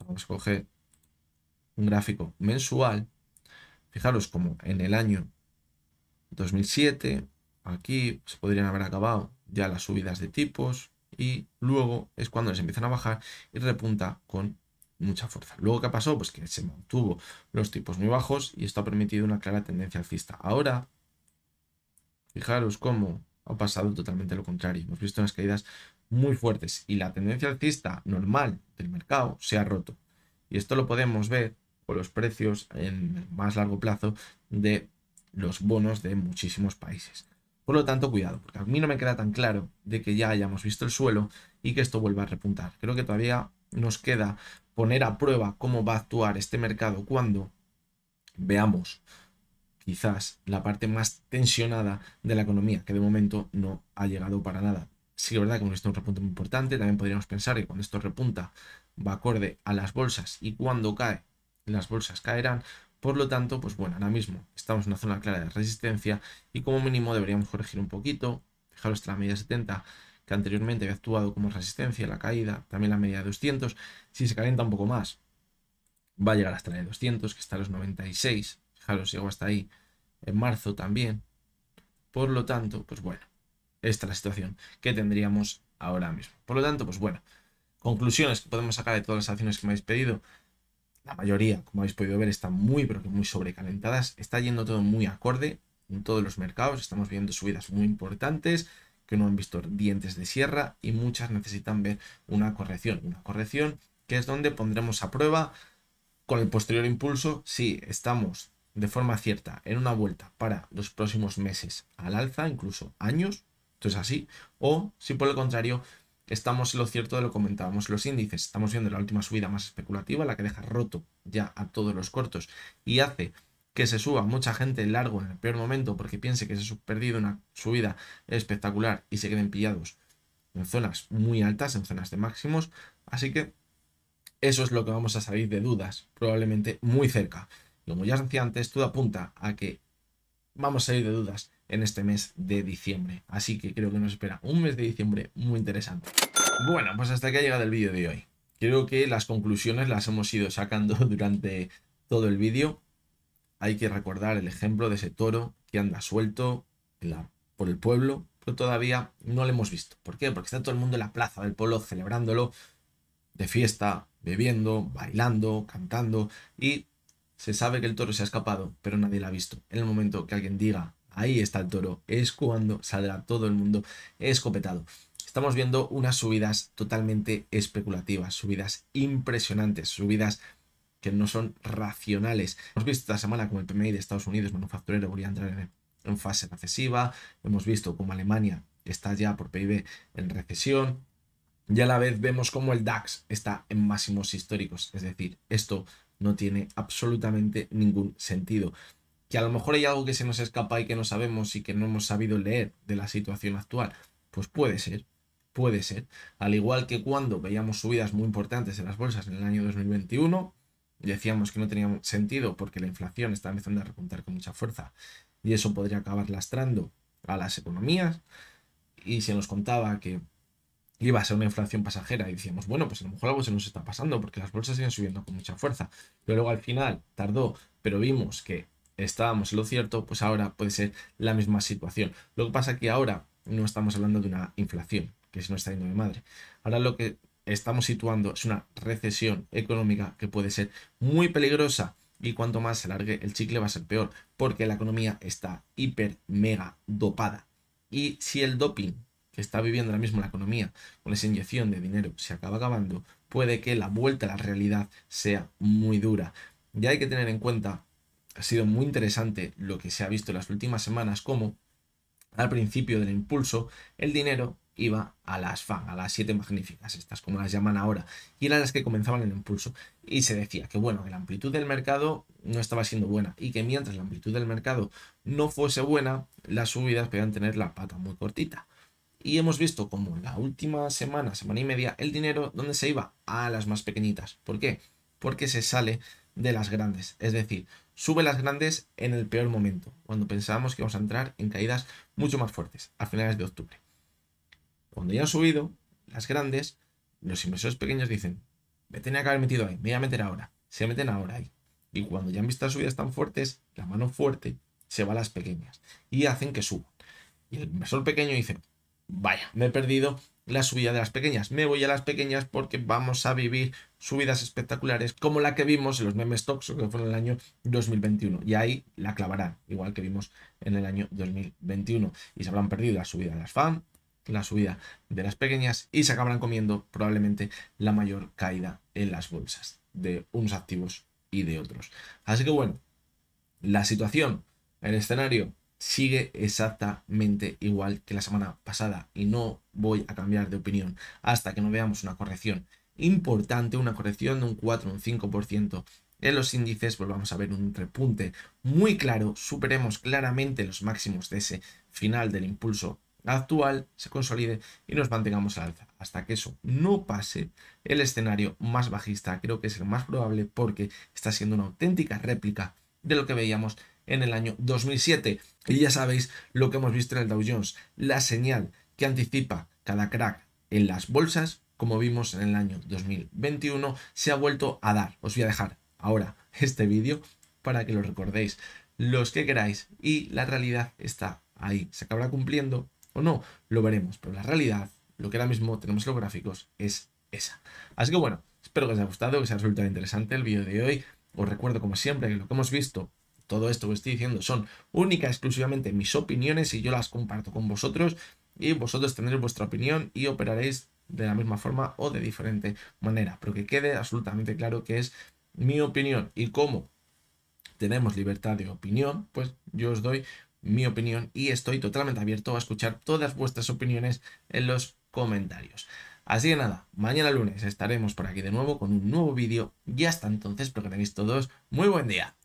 vamos a coger un gráfico mensual. Fijaros como en el año 2007, aquí se podrían haber acabado ya las subidas de tipos y luego es cuando les empiezan a bajar y repunta con mucha fuerza. Luego, ¿qué pasó? Pues que se mantuvo los tipos muy bajos y esto ha permitido una clara tendencia alcista. Ahora, fijaros cómo ha pasado totalmente lo contrario. Hemos visto unas caídas muy fuertes y la tendencia alcista normal del mercado se ha roto. Y esto lo podemos ver con los precios en más largo plazo de los bonos de muchísimos países. Por lo tanto, cuidado, porque a mí no me queda tan claro de que ya hayamos visto el suelo y que esto vuelva a repuntar. Creo que todavía nos queda poner a prueba cómo va a actuar este mercado cuando veamos quizás la parte más tensionada de la economía, que de momento no ha llegado para nada. Sí que es verdad que hemos visto un repunte muy importante. También podríamos pensar que cuando esto repunta va acorde a las bolsas y cuando cae, las bolsas caerán. Por lo tanto, pues bueno, ahora mismo estamos en una zona clara de resistencia y como mínimo deberíamos corregir un poquito. Fijaros la media 70 que anteriormente había actuado como resistencia, la caída, también la media de 200. Si se calienta un poco más, va a llegar hasta la de 200, que está a los 96. Fijaros, llegó hasta ahí en marzo también. Por lo tanto, pues bueno, esta es la situación que tendríamos ahora mismo. Por lo tanto, pues bueno, conclusiones que podemos sacar de todas las acciones que me habéis pedido. La mayoría, como habéis podido ver, están muy, pero que muy sobrecalentadas. Está yendo todo muy acorde en todos los mercados. Estamos viendo subidas muy importantes que no han visto dientes de sierra y muchas necesitan ver una corrección. Una corrección que es donde pondremos a prueba con el posterior impulso si estamos de forma cierta en una vuelta para los próximos meses al alza, incluso años, esto es así, o si por el contrario estamos en lo cierto de lo que comentábamos, los índices, estamos viendo la última subida más especulativa, la que deja roto ya a todos los cortos y hace que se suba mucha gente largo en el peor momento porque piense que se ha perdido una subida espectacular y se queden pillados en zonas muy altas, en zonas de máximos, así que eso es lo que vamos a salir de dudas, probablemente muy cerca. Como ya os decía antes, todo apunta a que vamos a salir de dudas en este mes de diciembre. Así que creo que nos espera un mes de diciembre muy interesante. Bueno, pues hasta aquí ha llegado el vídeo de hoy. Creo que las conclusiones las hemos ido sacando durante todo el vídeo. Hay que recordar el ejemplo de ese toro que anda suelto por el pueblo, pero todavía no lo hemos visto. ¿Por qué? Porque está todo el mundo en la plaza del pueblo celebrándolo, de fiesta, bebiendo, bailando, cantando y se sabe que el toro se ha escapado, pero nadie lo ha visto. En el momento que alguien diga, ahí está el toro, es cuando saldrá todo el mundo escopetado. Estamos viendo unas subidas totalmente especulativas, subidas impresionantes, subidas que no son racionales. Hemos visto esta semana como el PMI de Estados Unidos manufacturero volvía a entrar en fase recesiva. Hemos visto como Alemania está ya por PIB en recesión. Y a la vez vemos como el DAX está en máximos históricos. Es decir, esto no tiene absolutamente ningún sentido. Que a lo mejor hay algo que se nos escapa y que no sabemos y que no hemos sabido leer de la situación actual. Pues puede ser, puede ser. Al igual que cuando veíamos subidas muy importantes en las bolsas en el año 2021, decíamos que no tenía sentido porque la inflación está empezando a repuntar con mucha fuerza y eso podría acabar lastrando a las economías. Y se nos contaba que iba a ser una inflación pasajera y decíamos, bueno, pues a lo mejor algo se nos está pasando porque las bolsas siguen subiendo con mucha fuerza. Pero luego al final tardó, pero vimos que estábamos en lo cierto, pues ahora puede ser la misma situación. Lo que pasa es que ahora no estamos hablando de una inflación, que se nos está yendo de madre. Ahora lo que estamos situando es una recesión económica que puede ser muy peligrosa y cuanto más se alargue el chicle va a ser peor porque la economía está hiper mega dopada. Y si el doping que está viviendo ahora mismo la economía con esa inyección de dinero se acaba acabando, puede que la vuelta a la realidad sea muy dura. Ya hay que tener en cuenta, ha sido muy interesante lo que se ha visto en las últimas semanas, como al principio del impulso el dinero iba a las FAN, a las 7 magníficas, estas como las llaman ahora, y eran las que comenzaban el impulso. Y se decía que bueno, que la amplitud del mercado no estaba siendo buena y que mientras la amplitud del mercado no fuese buena, las subidas podían tener la pata muy cortita. Y hemos visto como en la última semana, semana y media, el dinero donde se iba a las más pequeñitas. ¿Por qué? Porque se sale de las grandes. Es decir, sube las grandes en el peor momento, cuando pensábamos que íbamos a entrar en caídas mucho más fuertes, a finales de octubre. Cuando ya han subido las grandes, los inversores pequeños dicen, me tenía que haber metido ahí, me voy a meter ahora. Se meten ahora ahí. Y cuando ya han visto las subidas tan fuertes, la mano fuerte se va a las pequeñas y hacen que suban. Y el inversor pequeño dice, vaya, me he perdido la subida de las pequeñas, me voy a las pequeñas porque vamos a vivir subidas espectaculares como la que vimos en los meme stocks que fue en el año 2021 y ahí la clavarán, igual que vimos en el año 2021 y se habrán perdido la subida de las FAM, la subida de las pequeñas y se acabarán comiendo probablemente la mayor caída en las bolsas de unos activos y de otros. Así que bueno, la situación, el escenario sigue exactamente igual que la semana pasada y no voy a cambiar de opinión hasta que no veamos una corrección importante, una corrección de un 4 o un 5% en los índices, volvamos a ver un repunte muy claro, superemos claramente los máximos de ese final del impulso actual se consolide y nos mantengamos al alza. Hasta que eso no pase, el escenario más bajista creo que es el más probable porque está siendo una auténtica réplica de lo que veíamos en el año 2007. Y ya sabéis lo que hemos visto en el Dow Jones, la señal que anticipa cada crack en las bolsas, como vimos en el año 2021, se ha vuelto a dar. Os voy a dejar ahora este vídeo para que lo recordéis los que queráis, y la realidad está ahí. ¿Se acabará cumpliendo o no? Lo veremos, pero la realidad, lo que ahora mismo tenemos en los gráficos, es esa. Así que bueno, espero que os haya gustado, que os haya resultado interesante el vídeo de hoy. Os recuerdo como siempre que lo que hemos visto, todo esto que estoy diciendo, son única y exclusivamente mis opiniones y yo las comparto con vosotros, y vosotros tendréis vuestra opinión y operaréis de la misma forma o de diferente manera, pero que quede absolutamente claro que es mi opinión, y como tenemos libertad de opinión, pues yo os doy mi opinión y estoy totalmente abierto a escuchar todas vuestras opiniones en los comentarios. Así que nada, mañana lunes estaremos por aquí de nuevo con un nuevo vídeo y hasta entonces espero que tenéis todos muy buen día.